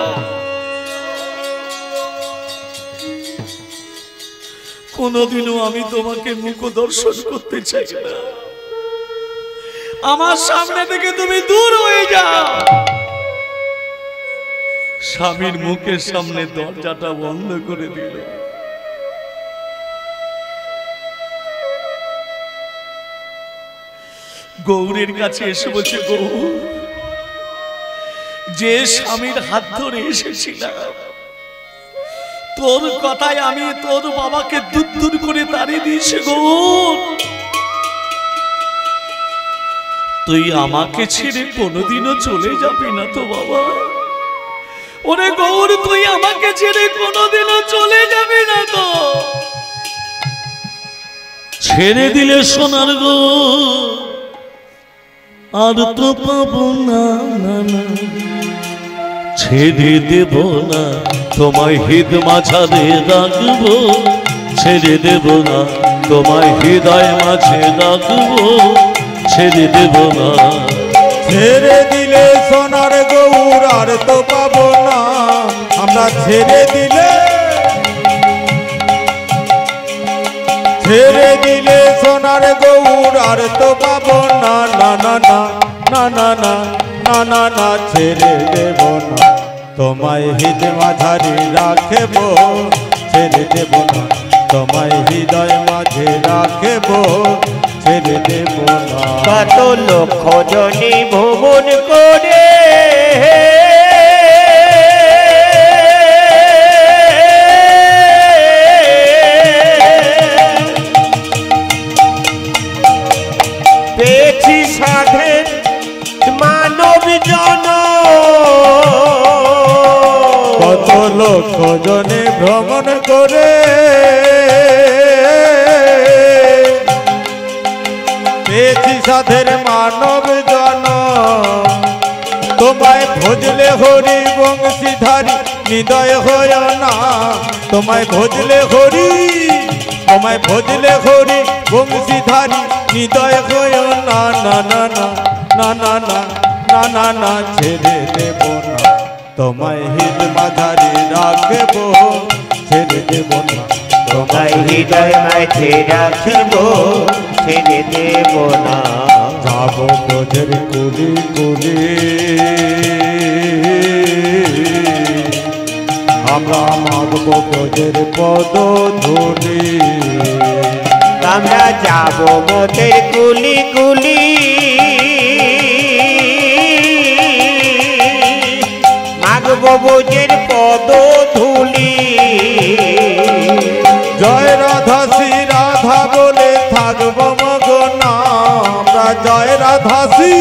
Speaker 2: কোনদিনও আমি তোমাকে মুখ দর্শন করতে চাই না। আমার সামনে থেকে তুমি দূর হয়ে যাও। স্বামীর মুখের সামনে দরজাটা বন্ধ করে দিল। গৌরের কাছে এসে বলছে, গৌর, যে স্বামীর হাত ধরে এসেছিলাম, তোর কথায় আমি তোর বাবাকে দূর দূর করে তাড়িয়ে দিয়েছি। গৌর, তুই আমাকে ছেড়ে কোনোদিনও চলে যাবি না তো বাবা? ওরে গৌর, তুই আমাকে ছেড়ে কোনোদিনও চলে যাবি না তো? ছেড়ে দিলে সোনার গো আর তো পাবো না, না না, ছেড়ে দেব না তোমায় হৃদ মাঝারে রাখবো, ছেড়ে দেব না তোমায় হৃদয় মাঝে রাখবো, ছেড়ে দেব না।
Speaker 3: ছেড়ে দিলে সোনার গৌর আর তো পাবো না আমরা, ছেড়ে দিলে, ছেড়ে দিলে সোনার গৌর আর তো পাবো না, না না না না না না না না না, ছেড়ে দেব না তোমায় হৃদ মাঝারি রাখব, ছেড়ে দেব না তোমায় হৃদয় মাঝে রাখব, ছেড়ে দেব না।
Speaker 4: কত লক্ষ জনি ভুবন করে পেয়েছি সাধের মানব জন,
Speaker 3: কত লক্ষ জনে ভ্রমণ করে পেয়েছি সাধের মানব জন, তোমায় ভজলে হরি বংশীধারী হৃদয় হয় না, তোমায় ভজলে হরি, তোমায় ভজলে হরি বংশীধারী হৃদয় হয় না, না না না না না না না না না, ছেড়ে দেব না তোমায় হৃদ মাঝারি রাখব, ছেড়ে দেব না
Speaker 4: তোমায় হৃদয় মাঝে রাখিব, ছেড়ে দেব না।
Speaker 3: যাব ব্রজের কুলি কুলি আমরা মাগব ব্রজের পদ ধুলি,
Speaker 4: আমরা যাব মোদের কুলি কুলি, মাগব ব্রজের পদ ধুলি।
Speaker 3: জয় রাধা শ্রী রাধা বলে থাকব মগনা আমরা, জয় রাধা শ্রী,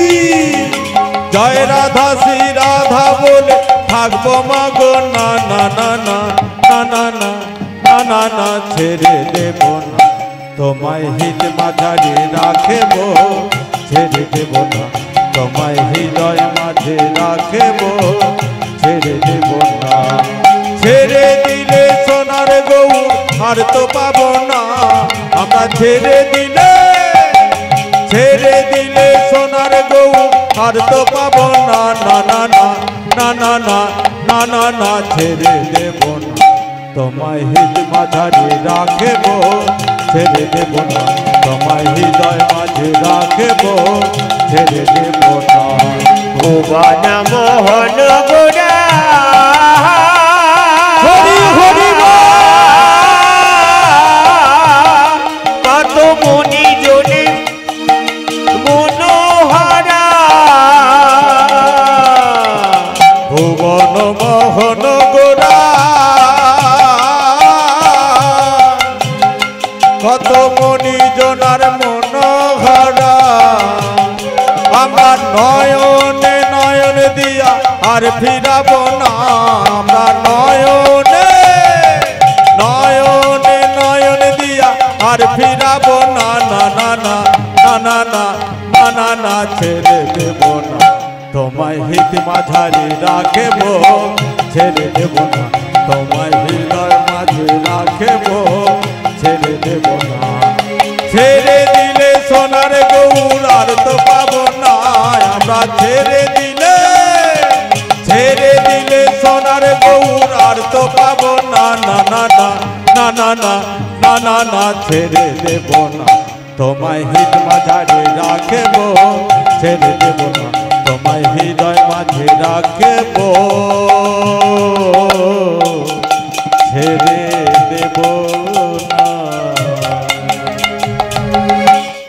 Speaker 3: জয় রাধা শ্রী রাধা বলে থাকব মগনা, না না না না না না না না না, ছেড়ে দেব না তোমায় হৃদ মাঝারি রাখব, ছেড়ে দেব না তোমায় হৃদয় মাঝে রাখব, ছেড়ে দেব না, ছেড়ে দিলে সোনার গৌর আর তো পাবো না আমরা, ছেড়ে দিলে সোনার গৌর আর তো পাবো না, না না না না না না না না না ছেড়ে দেব না তোমায় হৃদ মাঝারে রাখব, ছেড়ে দেব না তোমায় হৃদয় মাঝে রাখব, ছেড়ে দেব না।
Speaker 4: ভুবন মোহন গোরা
Speaker 3: হরি হরি
Speaker 4: কত মনি জনে মনোহরা,
Speaker 3: ভুবন মোহন গোরা কত মনি জনার মনোহরা, আমরা নয়নে নয়ন দিয়া আর ফিরাবো না, আমরা নয়নে নয়নে নয়ন দিয়া আর ফিরাবো না, না না না না না না না না না ছেড়ে দেব না তোমায় হৃদ মাঝারে রাখব, ছেড়ে দেব না তোমায় হৃদয় মাঝে রাখব, ছেড়ে দেব না। ছেড়ে দিলে সোনার গৌর আর তো পাবো না আমরা, ছেড়ে দিলে সোনার গৌর আর তো পাবো না, না না না না না না না না না ছেড়ে দেব না তোমায় হৃদ মাঝারে রাখব, ছেড়ে দেব না তোমায় হৃদয় মাঝে রাখব, ছেড়ে দেব না।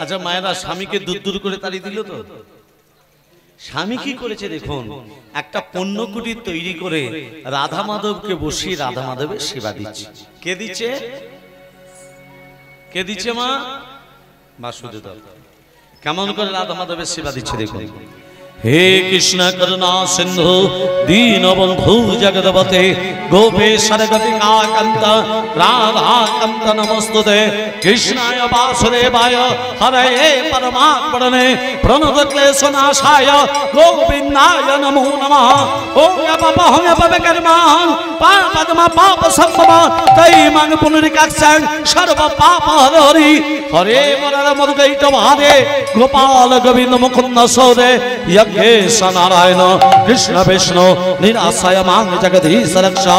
Speaker 2: আচ্ছা মায়েরা স্বামীকে দূর দূর করে তাড়িয়ে দিল তো? স্বামী কি করেছে দেখুন, একটা পণ্য কুটির তৈরি করে রাধা মাধবকে বসিয়ে রাধা মাধবের সেবা দিচ্ছে। কে দিচ্ছে? কে দিচ্ছে মা? বাসুদেব। কেমন করে রাধা মাধবের সেবা দিচ্ছে দেখুন। হে কৃষ্ণ করুণা সিন্ধু দীনবন্ধু জগদপতে গোপেশ্বর গতিকা কান্ত রাধা কান্ত নমস্তুতে কৃষ্ণায় বাসুদেবায় হরে পরমাত্মনে প্রণত ক্লেশ নাশায় গোবিন্দায় নমো নমঃ। ওম পাপহং পাপকর্মাং পাপদম পাপ সম্ভব তৈমাং পুনরিকাক্ষং সর্ব পাপ হরি হরে মনর মধুকৈট ভারে গোপাল গোবিন্দ মুকুন্দ সৌরে यज्ञेश नारायण कृष्ण विष्णु निराशय मां जगदीश रक्षा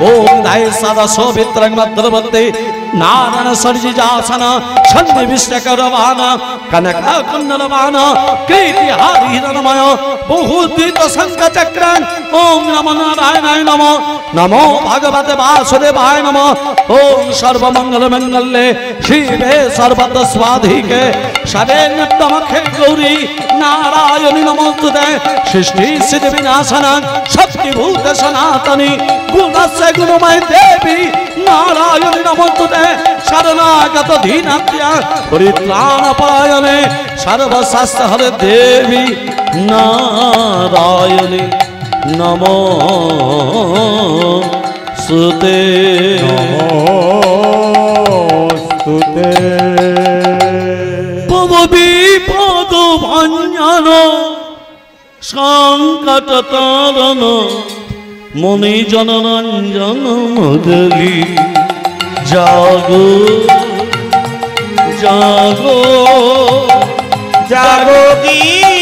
Speaker 2: ओम दाय सदा सोभित्रं मद्रवते नारायण सर्जिजासन छन्द विष्णुकरवान कनक कुंडलवान कीर्ति हरिहरमय बहुदीत शंख चक्रं ओम नमो नारायणाय नमो नमो भगवते वासुदेवाय नमो ओम सर्वमंगल मंगल्ये शिवे सर्वत स्वाधिके शरण्ये नमखे गौरी नारायणी नमोस्तुते सृष्टि सिद्धि विनाशनं शक्ति भूत सनातनी गुणस्य गुणमय देवी नारायणी नमोस्तुते शरणागत दीनत्या परित्राण परायणे सर्वशास्त्र हरे देवी नारायणी नमोस्तुते
Speaker 3: नमोस्तुते।
Speaker 2: বিপদ ভঞ্জন সংকট তারণ মনি জনরঞ্জন মুরলি জাগো জাগো
Speaker 4: জাগো গিরিধারী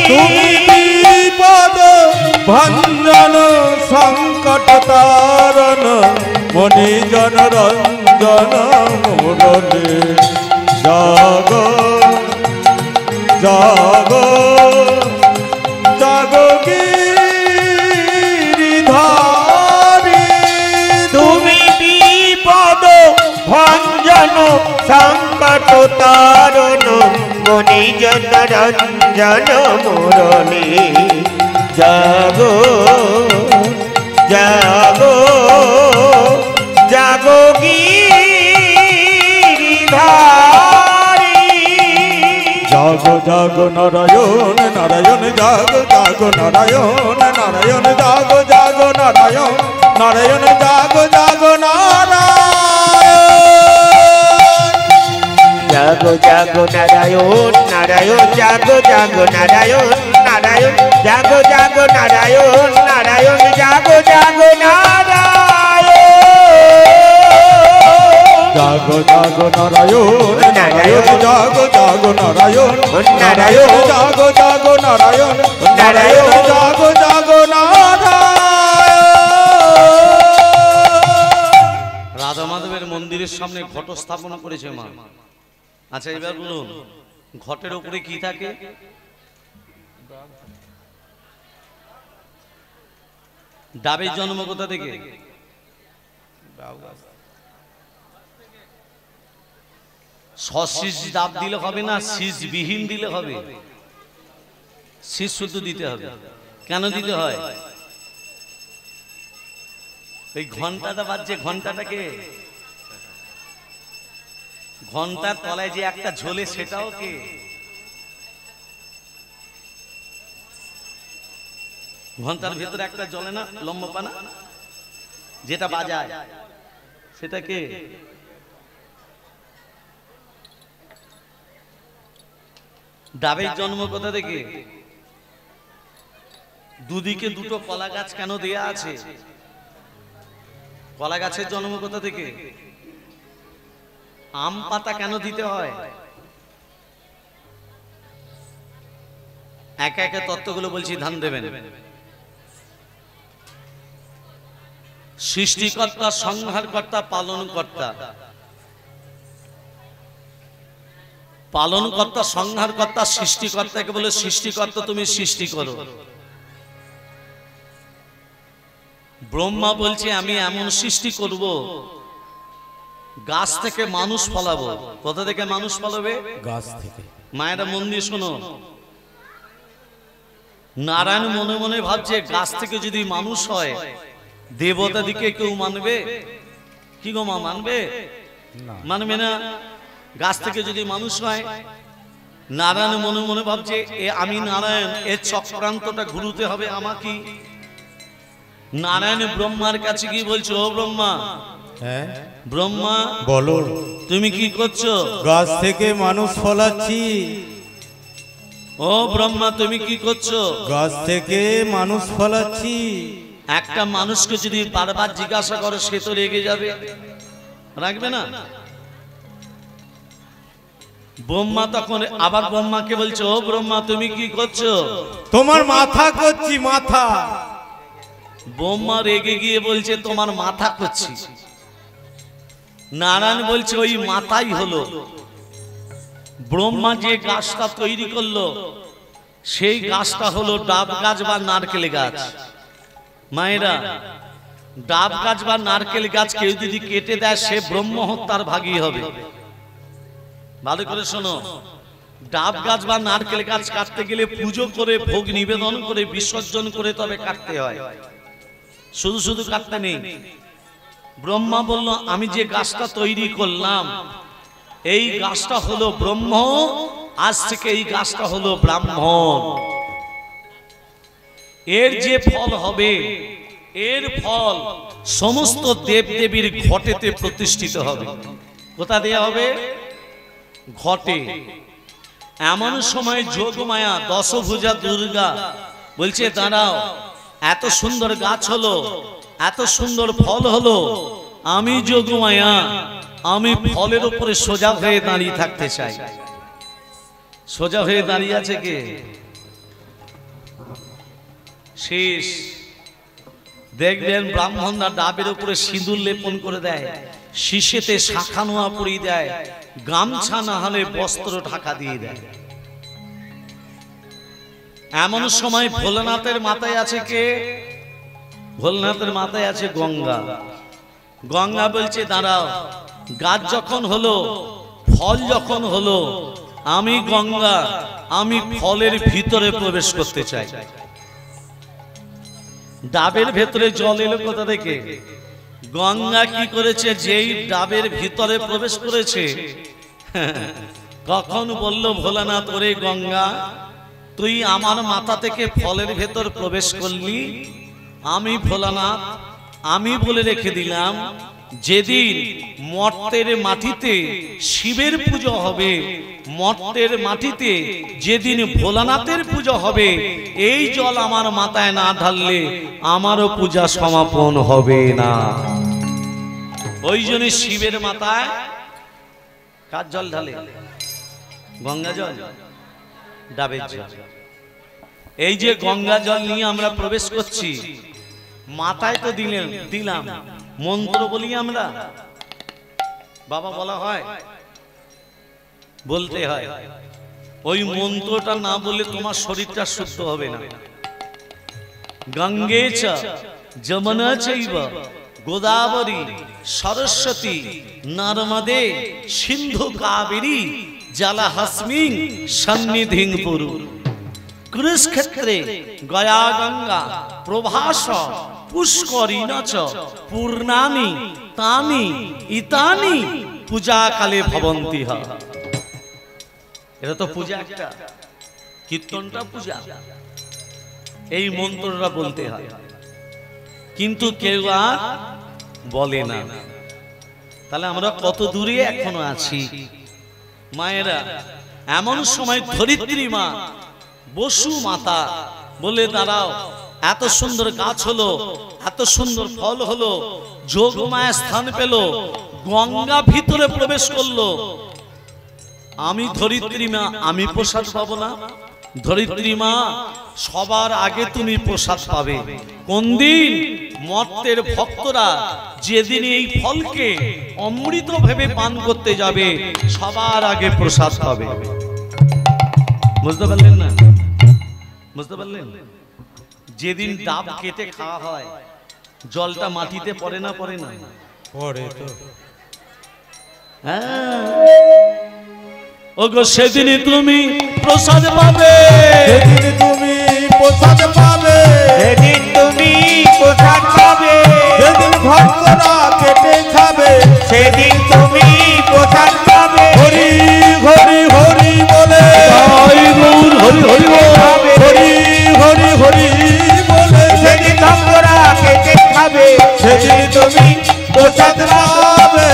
Speaker 3: তুমি বিপদ ভঞ্জন সংকট তারণ মনি জনরঞ্জন মুরলি জাগো জাগো জাগো গিরিধারী
Speaker 4: তুমি বিপদ ভঞ্জন সংকট তারণ মনি জনরঞ্জন মুরলি জাগো জাগো জাগো গিরিধারী
Speaker 3: জাগো জাগো নারায়ণ নারায়ণ জাগো জাগো নারায়ণ নারায়ণ জাগো জাগো নারায়ণ নারায়ণ জাগো জাগো নারায়ণ
Speaker 4: জাগো জাগো নারায়ণ নারায়ণ জাগো জাগো নারায়ণ নারায়ণ নারায়ণ জাগো জাগো নারায়ণ নারায়ণ জাগো জাগো নারায়ণ
Speaker 3: জাগো জাগো নারায়ণ নারায়ণ জাগো জাগো নারায়ণ
Speaker 4: নারায়ণ
Speaker 3: জাগো জাগো নারায়ণ নারায়ণ জাগো জাগো নারায়ণ।
Speaker 2: রাধা মাধবের মন্দিরের সামনে ঘট স্থাপনা করেছে মা। আচ্ছা এবার বলুন ঘটের উপরে কি থাকে? ডাবের জন্ম কোথা থেকে? সশীষ ডাব দিলে হবে না, শীষ বিহীন দিলে হবে? শীষ শুদ্ধ দিতে হবে। কেন দিতে হয়? এই ঘন্টাটা বাজছে, ঘন্টাটাকে ঘন্টার তলায় যে একটা ঝোলে সেটাও কে? ঘন্টার ভেতরে একটা জ্বলে না লম্বা পানা যেটা বাজায়, সেটা কে? ডাবের জন্ম কোথা থেকে? দুদিকে দুটো কলা গাছ কেন দেয়া আছে? কলা গাছের জন্ম কোথা থেকে? আম পাতা কেন দিতে হয়? একে একে তত্ত্বগুলো বলছি, ধ্যান দেবেন। সৃষ্টিকর্তা, সংহারকর্তা, পালনকর্তা। পালনকর্তা, সংহারকর্তা, সৃষ্টিকর্তাকে বলে সৃষ্টিকর্তা তুমি সৃষ্টি করো। ব্রহ্মা বলছে আমি এমন সৃষ্টি করব, গাছ থেকে মানুষ ফলাবো। কোথা থেকে মানুষ ফলাবে?
Speaker 3: গাছ থেকে।
Speaker 2: মায়েরা মন দিয়ে শোনো, নারায়ণ মনে মনে ভাবছে গাছ থেকে যদি মানুষ হয় দেবতা দিকে কেউ মানবে কি গো মা? মানবে? মানবে না। গাছ থেকে যদি মানুষ হয়, নারায়ণ মনে মনে ভাবছে আমি নারায়ণ, এর চক্রান্তটা ঘুরতে হবে আমাকে। নারায়ণ ব্রহ্মার কাছে কি বলছো? ও ব্রহ্মা,
Speaker 3: হ্যাঁ
Speaker 2: ব্রহ্মা
Speaker 3: বলো,
Speaker 2: তুমি কি করছো?
Speaker 3: গাছ থেকে মানুষ ফলাচ্ছি।
Speaker 2: ও ব্রহ্মা তুমি কি করছো?
Speaker 3: গাছ থেকে মানুষ ফলাচ্ছি।
Speaker 2: একটা মানুষকে যদি বারবার জিজ্ঞাসা করে সে তো রেগে যাবে, রাখবে না? ব্রহ্মা তখন আবার ব্রহ্মাকে বলছে ও ব্রহ্মা তুমি কি করছো?
Speaker 3: তোমার মাথা করছি, মাথা।
Speaker 2: ব্রহ্মা রেগে গিয়ে বলছে তোমার মাথা করছি। নারায়ণ বলছে ওই মাথাই হলো ব্রহ্মা যে গাছটা তৈরি করলো, সেই গাছটা হলো ডাব গাছ বা নারকেল গাছ। মায়েরা, ডাব গাছ বা নারকেল গাছ কেউ যদি কেটে দেয় সে ব্রহ্ম হত্যার ভাগী হবে। ভালো করে শোনো, ডাব গাছ বা নারকেল গাছ কাটতে গেলে পুজো করে, ভোগ নিবেদন করে, বিসর্জন করে তবে কাটতে হয়, শুধু শুধু কাটতে নেই। ব্রহ্মা বলল আমি যে গাছটা তৈরি করলাম এই গাছটা হলো ব্রহ্ম, আজ থেকে এই গাছটা হলো ব্রাহ্মণ। এর যে ফল হবে, এর ফল সমস্ত দেব দেবীর ঘটেতে প্রতিষ্ঠিত হবে। কোথা দেয়া হবে? ঘটে। এমন সময় যোগমায়া দশভুজা দুর্গা বলছে দাঁড়াও, এত সুন্দর গাছ হলো, এত সুন্দর ফল হলো, আমি যোগমায়া আমি ফলের উপরে সোজা হয়ে দাঁড়িয়ে থাকতে চাই। সোজা হয়ে দাঁড়িয়ে আছে কে? শেষ। দেখবেন ব্রাহ্মণরা ডাবের উপরে সিঁদুর লেপন করে দেয়, শিশেতে শাখা নোয়া পরিয়ে দেয়, গামছা না হলে বস্ত্র ঢাকা দিয়ে দেয়। এমন সময় ভোলানাথের মাথায় আছে কে? ভোলানাথের মাথায় আছে গঙ্গা। গঙ্গা বলছে দাঁড়াও, গাছ যখন হলো, ফল যখন হলো, আমি গঙ্গা আমি ফলের ভিতরে প্রবেশ করতে চাই। ডাবের ভেতরে জল এলো কোথা থেকে? গঙ্গা কি করেছে? যেই ডাবের ভিতরে প্রবেশ করেছে, কখন বলল ভোলানাথ ওরে গঙ্গা তুই আমার মাথা থেকে ফলের ভেতর প্রবেশ করলি, আমি ভোলানাথ আমি বলে রেখে দিলাম যেদিন মর্তের মাটিতে শিবের পুজো হবে, মর্তের মাটিতে যেদিন ভোলানাথের পুজো হবে, এই জল আমার মাথায় না ঢাললে আমারও পূজা সমাপন হবে না। ওই জন্য শিবের মাথায় কার জল ঢালে? গঙ্গা জল, ডাবের জল। এই যে গঙ্গা জল নিয়ে আমরা প্রবেশ করছি, মাথায় তো দিলাম, মন্ত্র বলি আমরা, বাবা বলা হয়, বলতে হয়। ওই মন্ত্রটা না বললে তোমার শরীরটা শুদ্ধ হবে না। গঙ্গে চ যমুনা চৈব গোদাবরী সরস্বতী নর্মদে সিন্ধু কাবেরী জলহস্মিং সন্নিধিং পুরু। কুরুক্ষেত্রে গয়া গঙ্গা প্রভাস পুষ্করিণী চ পূর্ণানি তানি ইতানি পূজা কালে ভবন্তি। এটা তো পূজা, একটা কীর্তনটা পূজা। এই মন্ত্রটা বলতে হয়, কিন্তু কেউ আর বলে না। তাহলে আমরা কত দূরে এখনো আছি মায়েরা। এমন সময় ধরিত্রী মা বসু মাতা বলে, দাঁড়াও, এত সুন্দর গাছ হলো, এত সুন্দর ফল হলো, যোগমায়া স্থান পেল, গঙ্গা ভিতরে প্রবেশ করলো, আমি ধরিত্রী মা আমি প্রসাদ পাবো না? ধরিত্রী মা সবার আগে তুমি প্রসাদ পাবে। কোন দিন? মর্তের ভক্তরা যেদিন এই ফলকে অমৃত ভেবে পান করতে যাবে, সবার আগে প্রসাদ পাবে। বুঝতে পারলেন না? বুঝতে পারলেন? যেদিন ডাব কেটে খাওয়া হয়, জলটা মাটিতে পড়ে না? পড়ে না?
Speaker 3: পড়ে তো।
Speaker 2: হ্যাঁ, ওগো সেদিন তুমি প্রসাদ পাবে,
Speaker 3: সেদিন তুমি প্রসাদ পাবে,
Speaker 4: সেদিন তুমি প্রসাদ পাবে,
Speaker 3: সেদিন ভক্তরা কেটে খাবে,
Speaker 4: সেদিন তুমি প্রসাদ পাবে।
Speaker 3: হরি হরি হরি বলে,
Speaker 2: জয় গৌর হরি হরি বল,
Speaker 3: হরি হরি হরি বলে,
Speaker 4: সেদিন ভক্তরা কেটে খাবে,
Speaker 3: সেদিন তুমি প্রসাদ পাবে।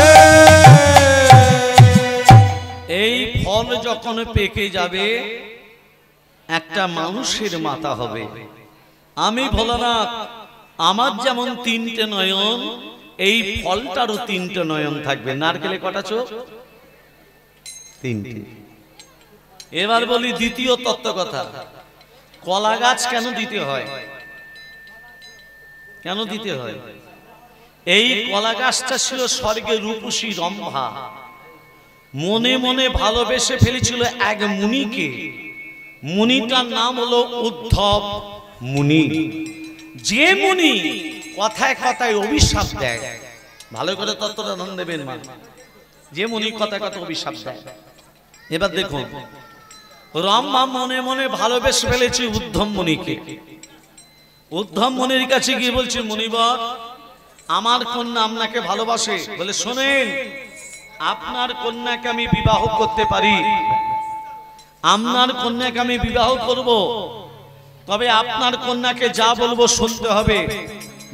Speaker 2: এই ফল যখন পেকে যাবে, একটা মানুষের মাথা হবে। আমি ভোলানাথ, আমার যেমন তিনটে নয়ন, এই ফলটারও তিনটে নয়ন থাকবে। নারকেলে কটা চোখ? তিনটে। এবার বলি দ্বিতীয় তত্ত্ব কথা। কলা গাছ কেন দিতে হয়? কেন দিতে হয়? এই কলা গাছটা ছিল স্বর্গে রূপসী রম্ভা, মনে মনে ভালোবেসে ফেলেছিল এক মুনিকে। মুনিটার নাম হলো উদ্ধব মুনি। যে মুনি কথায় কথায় অভিশাপ দেয়, ভালো করে তত্ত্বটা ধ্যান দেবেন মা, যে মুনি কথায় কথায় অভিশাপ দেয়। এবার দেখুন, রম্ভা মনে মনে ভালোবেসে ফেলেছে উদ্ধব মুনিকে। উদ্ধব মুনির কাছে গিয়ে বলছে, মুনিবর, আমার কন্যা আপনাকে ভালোবাসে। বলে, শোনেন, আপনার কন্যাকে আমি বিবাহ করতে পারি, আপনার কন্যাকে আমি বিবাহ করব, তবে আপনার কন্যাকে যা বলবো শুনতে হবে,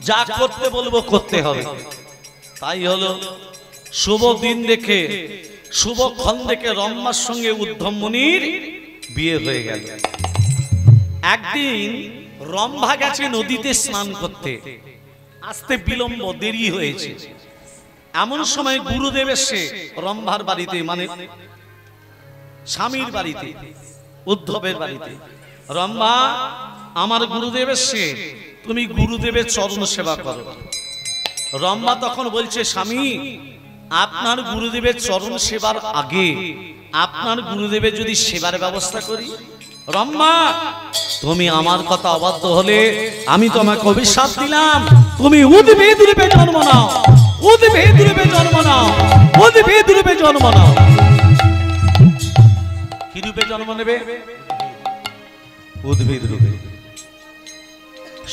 Speaker 2: যা করতে বলবো করতে হবে। তাই হলো, শুভ দিন দেখে, শুভক্ষণ দেখে রম্ভার সঙ্গে উদ্ধব মুনির বিয়ে হয়ে গেল। একদিন রম্ভা গেছে নদীতে স্নান করতে, আসতে বিলম্ব, দেরি হয়েছে। এমন সময় গুরুদেব এসে রম্ভার বাড়িতে, মানে স্বামীর বাড়িতে, উদ্ধবের বাড়িতে, রম্ভা, আমার গুরুদেব এসে, তুমি গুরুদেবের চরণ সেবা করো। রম্ভা তখন বলছে, স্বামী, আপনার গুরুদেবের চরণ সেবার আগে আপনার গুরুদেবের যদি সেবার ব্যবস্থা করি। রম্ভা, তুমি আমার কথা অবাধ্য হলে আমি তোমাকে অভিশাপ দিলাম, তুমি উদ্ভিদ রূপে জন্ম নাও, উদ্ভিদ রূপে জন্ম নাও, উদ্ভিদ রূপে জন্ম নাও। কি রূপে জন্ম নেবে? উদ্ভিদ রূপে।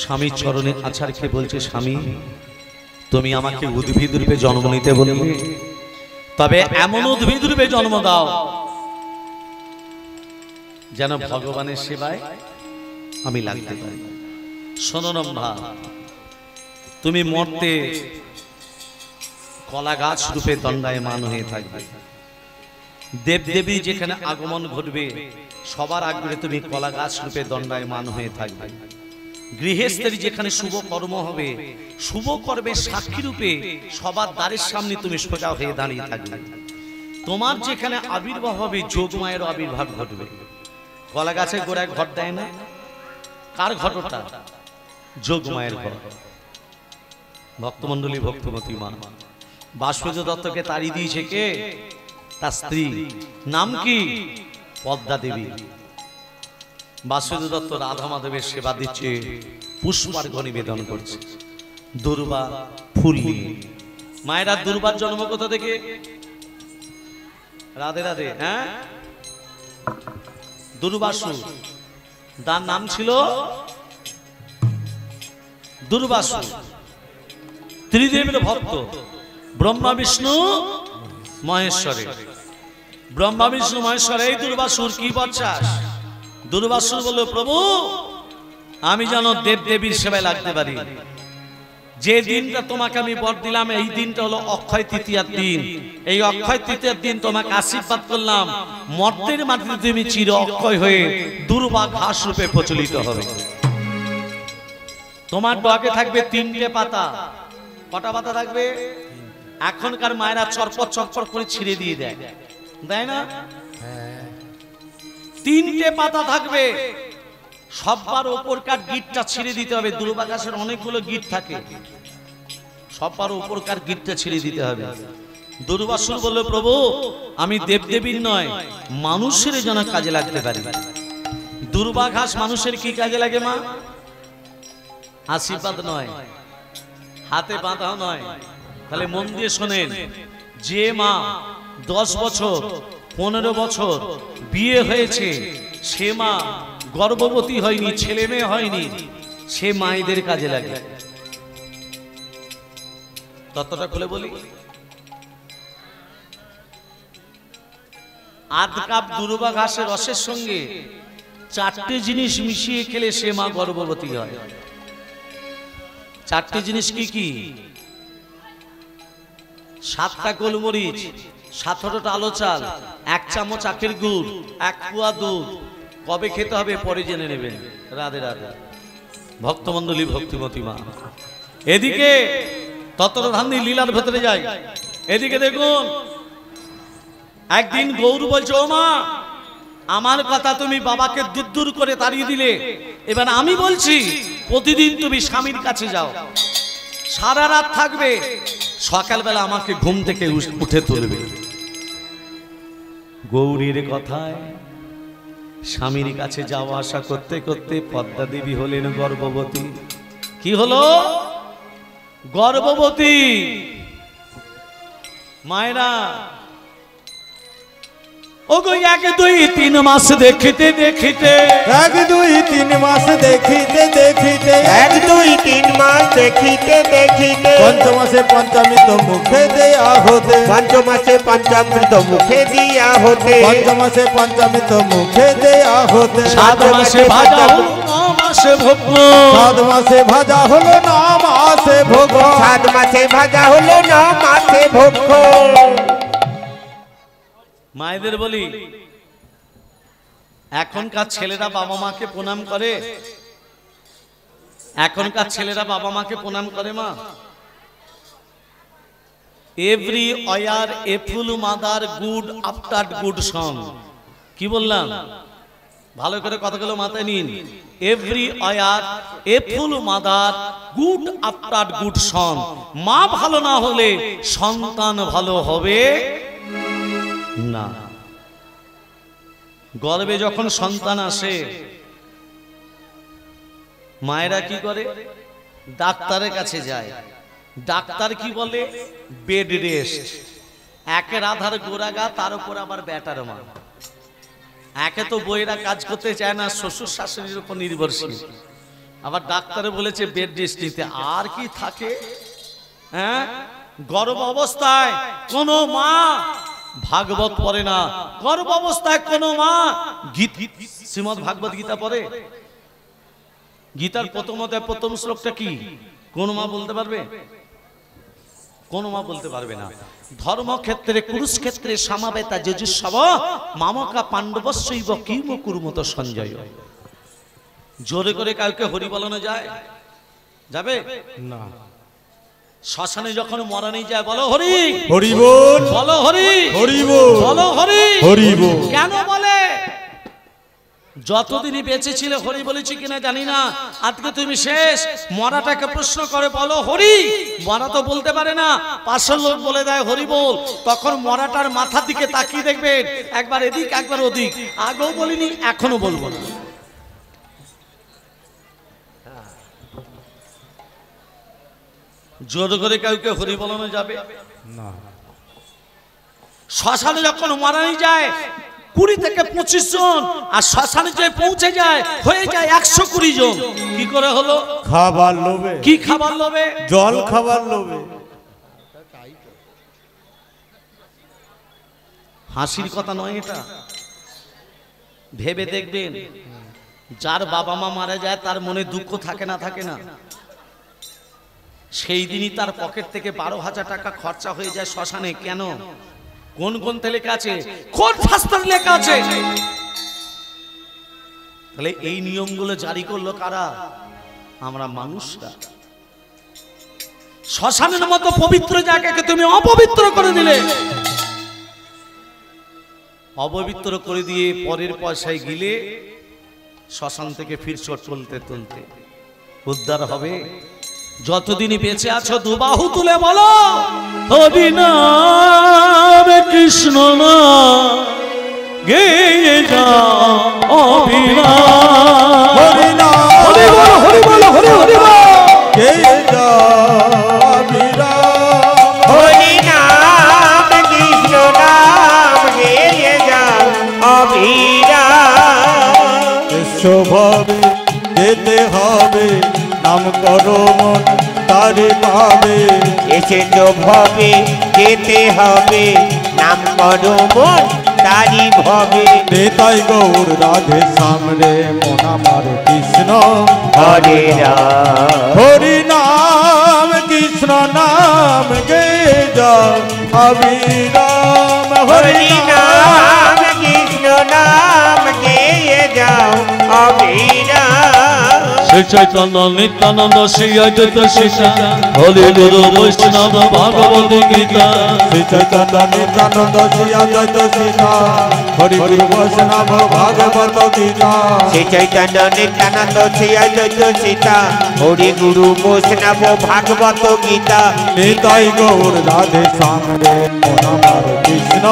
Speaker 2: স্বামীর চরণে আছাড় খেয়ে বলছে, স্বামী, তুমি আমাকে উদ্ভিদ রূপে জন্ম নিতে বললে, তবে এমন উদ্ভিদ রূপে জন্ম দাও যেন ভগবানের সেবায় আমি লাগতে পারি। শোনো রম্ভা, তুমি মরতে কলা গাছ রূপে দণ্ডায়মান হয়ে থাকবে। দেবদেবী যেখানে আগমন ঘটবে সবার আগে তুমি কলা গাছ রূপে দণ্ডায়মান হয়ে থাকবে। গৃহস্থের যেখানে শুভ কর্ম হবে শুভ কর্মের সাক্ষী রূপে সবার দ্বারের সামনে তুমি সোজা হয়ে দাঁড়িয়ে থাকবে। তোমার যেখানে আবির্ভাব হবে যোগমায়ের আবির্ভাব ঘটবে। কলা গাছের গোড়ায় ঘর দেয় না, কার ঘর ওটা? যোগমায়ের ঘর। ভক্তমণ্ডলী, ভক্তিমতী মা বাসুদেব দত্তকে তাড়িয়ে দিয়েছে কে? তার স্ত্রী। নাম কি? পদ্মা দেবী। বাসুদেব দত্ত রাধা মাধবের সেবা দিচ্ছে, পুষ্পার্ঘ্য নিবেদন করছে দুর্বা ফুল নিয়ে। মায়েরা দুর্বার জন্ম কোথা থেকে? রাধে রাধে। হ্যাঁ, দুর্বাসু, তার নাম ছিল দুর্বাসু। ত্রিদেবের ভক্ত, ব্রহ্মা বিষ্ণু মহেশ্বরে। ব্রহ্মা বিষ্ণু মহেশ্বর। এই দুর্বাসুর কি বচ্চাস? দুর্বাসুর বলল, প্রভু আমি যেন দেব দেবীর সেবায় লাগতে পারি। যে দিনটা তোমাকে আমি বর দিলাম এই দিনটা হলো অক্ষয় তৃতীয়ার দিন। এই অক্ষয় তৃতীয়ার দিন তোমাকে আশীর্বাদ করলাম, মর্তের মাটিতে তুমি চির অক্ষয় হয়ে দুর্বা ঘাস রূপে প্রচলিত হবে। তোমার ডগে থাকবে 3টে পাতা। কটা পাতা থাকবে? এখনকার মায়েরা চরপট চরপট করে ছিঁড়ে দিয়ে দেয়, দেয় না? 3টে পাতা থাকবে। সবার ওপরকার গিটটা ছিঁড়ে দিতে হবে। দুর্বা গাছের অনেকগুলো গিট থাকে, সবার ওপরকার গিটটা ছিঁড়ে দিতে হবে। দুর্বাসুর বলল, প্রভু আমি দেবদেবীর নয় মানুষের যেন কাজে লাগতে পারি। দুর্বা ঘাস মানুষের কি কাজে লাগে মা? আশীর্বাদ নয়, হাতে বাঁধাও নয়। তাহলে মন দিয়ে শোনেন, যে মা 10 বছর 15 বছর বিয়ে হয়েছে, সে মা গর্ভবতী হয়নি, ছেলে মেয়ে হয়নি, সে মায়েদের কাজে লাগে। ততটা খুলে বলি, আধ কাপ দুর্বা ঘাসের রসের সঙ্গে 4টে জিনিস মিশিয়ে খেলে সে মা গর্ভবতী হয়। 4টে জিনিস কি কি? 7টা গোলমরিচ, 17টা আলো চাল, 1 চামচ আখের গুড়, 1 কুয়া দুধ। কবে খেতে হবে পরে জেনে নেবেন। রাধে রাধে। ভক্তমণ্ডলী, ভক্তিমতী মা। এদিকে তত্ত্বধান্নি লীলার ভেতরে যায়। এদিকে দেখুন, একদিন গৌর বলছে, ও মা আমার কথা তুমি বাবাকে দূর দূর করে তাড়িয়ে দিলে, এবার আমি বলছি প্রতিদিন তুমি স্বামীর কাছে যাও, সারা রাত থাকবে, সকালবেলা আমাকে ঘুম থেকে উঠে তুলবে। গৌরীর কথায় স্বামীর কাছে যাওয়া আসা করতে করতে পদ্মা দেবী হলেন গর্ভবতী। কি হলো? গর্ভবতী। মায়েরা ও গো 1 2 3 মাস দেখিতে দেখিতে,
Speaker 3: 1 2 3 মাস দেখিতে দেখিতে,
Speaker 4: 1 2 3 মাস দেখিতে দেখিতে,
Speaker 3: পঞ্চমাসে পঞ্চামৃত মুখে দেয়া হতে,
Speaker 4: পঞ্চমাসে পঞ্চামৃত মুখে দিয়া হতে,
Speaker 3: পঞ্চমাসে পঞ্চামৃত মুখে দেয়া হতে,
Speaker 2: 7 মাসে ভাজা হলো 9 মাসে ভোগ,
Speaker 3: 7 মাসে ভাজা হলো 9 মাসে ভোগ,
Speaker 4: 7 মাসে ভাজা হলো 9 মাসে ভোগ।
Speaker 2: মায়েদের বলি, এখনকার ছেলেরা বাবা মাকে প্রণাম করে? এখনকার ছেলেরা বাবা মাকে প্রণাম করে মা? Every war a full mother good after good song. কি বললাম? ভালো করে কথাগুলো মাথায় নিন। Every war a full mother good after good song. মা ভালো না হলে সন্তান ভালো হবে না। গর্ভে যখন সন্তান আসে মায়েরা কি করে? ডাক্তারের কাছে যায়। ডাক্তার কি বলে? Bed rest. একের আধার গোড়াগা, তার উপর আবার ব্যাটার মা। একে তো বইয়েরা কাজ করতে চায় না, শ্বশুর শাশুড়ির উপর নির্ভরশীল, আবার ডাক্তারে বলেছে বেড রেস্ট নিতে। আর কি থাকে? হ্যাঁ, গর্ভ অবস্থায় কোনো মা ভাগবত পড়ে না। গর্ভ অবস্থায় কোনো মা শ্রীমদ ভাগবত গীতা পড়ে? গীতার প্রথম অধ্যায় প্রথম শ্লোকটা কি? কোন মা বলতে পারবে? কোন মা বলতে পারবে না। ধর্মক্ষেত্রে কুরুক্ষেত্রে সমাবেতা যজুঃসব মামকা পাণ্ডবস্যৈব কিম কুর্মত সঞ্জয়। জোরে করে কাউকে হরি বলানো যায়? যাবে
Speaker 3: না।
Speaker 2: শ্মশানে যখন মরানি যায় বলো হরি,
Speaker 3: হরি বল,
Speaker 2: বলো হরি,
Speaker 3: হরি বল,
Speaker 2: বলো হরি,
Speaker 3: হরি বল।
Speaker 2: কেন বলে? যতদিনই বেঁচে ছিলে হরি বলেছি কিনা জানি না, আজকে তুমি শেষ। মরাটাকে প্রশ্ন করে বলো হরি, মরা তো বলতে পারে না, পাশের লোক বলে দেয় হরি বল, তখন মরাটার মাথার দিকে তাকিয়ে দেখবেন একবার এদিক একবার ওদিক। আগেও বলিনি, এখনো বলবো না। জোর করে কাউকে হরি বলানো যাবে
Speaker 3: না।
Speaker 2: শ্মশানে যখন মারানি যায় 20 থেকে 25 জন, আর শ্মশানে যে পৌঁছে যায় হয়ে যায় 120 জন। কি করে হলো?
Speaker 3: খাবার লোভে।
Speaker 2: কি খাবার লোভে?
Speaker 3: জল খাবার লোভে।
Speaker 2: হাসির কথা নয় এটা, ভেবে দেখবেন যার বাবা মা মারা যায় তার মনে দুঃখ থাকে না? থাকে না? সেই দিনই তার পকেট থেকে 12,000 টাকা খরচা হয়ে যায় শ্মশানে। কেন? কোন গ্রন্থে লেখা আছে? কোন শাস্ত্রে লেখা আছে? তাহলে এই নিয়মগুলো জারি করলো কারা? আমরা মানুষরা। শ্মশানের মতো পবিত্র জায়গাকে তুমি অপবিত্র করে দিলে। অপবিত্র করে দিয়ে পরের পয়সায় গিলে শ্মশান থেকে ফিরছ চলতে চলতে, উদ্ধার হবে? যতদিনই বেঁচে আছো দুবাহু তুলে বলো হরি নাম কৃষ্ণ নাম গেয়ে যাও অবিরাম।
Speaker 3: হরি নাম,
Speaker 2: হরি বল, হরি বল, হরি হরি বল।
Speaker 3: গেয়ে যাও অবিরাম।
Speaker 4: হরি নাম কৃষ্ণ নাম গেয়ে যাও অবিরাম।
Speaker 3: বিশ্বভাবে যেতে হবে, নাম করো মন তারে পাবে।
Speaker 4: এসে তো ভবে যেতে হবে, নাম করো মন তারি ভবে।
Speaker 3: নেতাই গৌর রাধে সামরে মন আমার কৃষ্ণ
Speaker 4: হরে রাম,
Speaker 3: হরি নাম কৃষ্ণ নাম গে যাও অবিরাম।
Speaker 4: হরি নাম কৃষ্ণ নাম গেয়ে যাও অবিরাম।
Speaker 2: শ্রী চৈতন্য নিত্যানন্দ শ্রী অদ্বৈত সীতা হরি গুরু বৈষ্ণব ভগবত গীতা।
Speaker 3: শ্রী চৈতন্য নিত্যানন্দ শ্রী অদ্বৈত সীতা হরি গুরু বৈষ্ণব ভাগবত গীতা।
Speaker 4: শ্রী চৈতন্য নিত্যানন্দ শ্রী অদ্বৈত সীতা হরি গুরু বৈষ্ণব ভাগবত গীতা।
Speaker 3: নিতাই গৌর রাধে সামরে মন আমার কৃষ্ণ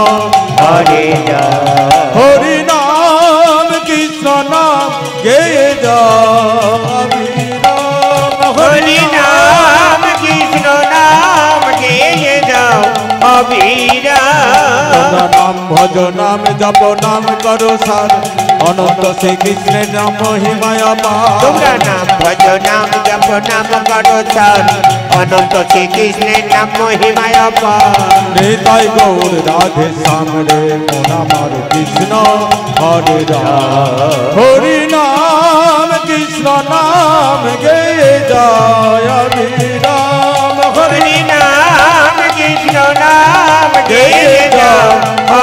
Speaker 4: হরে রাম,
Speaker 3: হরি নাম কৃষ্ণ নাম গেয়ে যাও অবিরাম।
Speaker 4: হরি নাম কৃষ্ণ নাম গেয়ে যাও অবিরাম।
Speaker 3: নাম ভজ নাম জপ নাম করো সার অনন্ত শ্রীকৃষ্ণের নাম মহিমায় পার।
Speaker 4: তোমরা নাম ভজ নাম জপ নাম করো সার অনন্ত শ্রীকৃষ্ণের নাম মহিমায় পার।
Speaker 3: নিতাই গৌর রাধে সামরে মন আমার কৃষ্ণ হরে রাম। হরি নাম কৃষ্ণ নাম গেয়ে যায় অবিরাম।
Speaker 4: হরি নাম কৃষ্ণ নাম গেয়ে যাও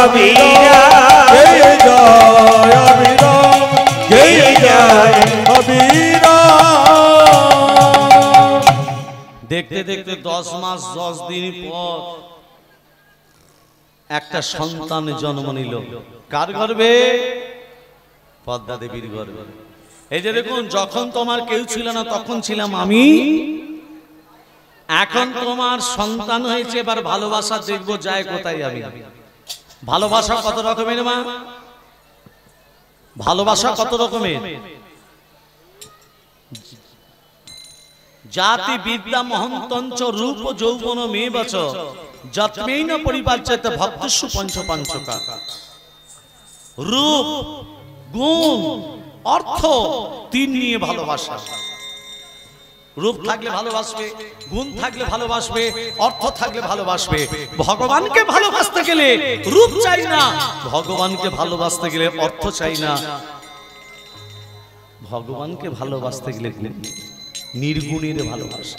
Speaker 4: অবিরাম।
Speaker 3: গেয়ে যায় অবিরাম, গেয়ে যায় অবিরাম।
Speaker 2: দেখতে দেখতে 10 মাস 10 দিন পর একটা সন্তান জন্ম নিল। কার গর্ভে? পদ্মা দেবীর গর্ভে। এই যে দেখুন, যখন তোমার কেউ ছিল না তখন ছিলাম আমি, এখন তোমার সন্তান হয়েছে, এবার ভালোবাসা দেখবো যায় কোথায় আমি। ভালোবাসা কত রকমের মা? ভালোবাসা কত রকমের? জাতি বিদ্যা মহন্তঞ্চ রূপ যৌবন মেবচ যত্মেন পরিপার্যত ভক্তস্য পঞ্চপাঞ্চকা। রূপ, গুণ, অর্থ, 3 নিয়ে ভালোবাসা। রূপ থাকলে ভালোবাসবে, গুণ থাকলে ভালোবাসবে, অর্থ থাকলে ভালোবাসবে। ভগবানকে ভালোবাসতে গেলে রূপ চাই না, ভগবানকে ভালোবাসতে গেলে অর্থ চাই না, ভগবানকে ভালোবাসতে গেলে নির্গুণের ভালোবাসা।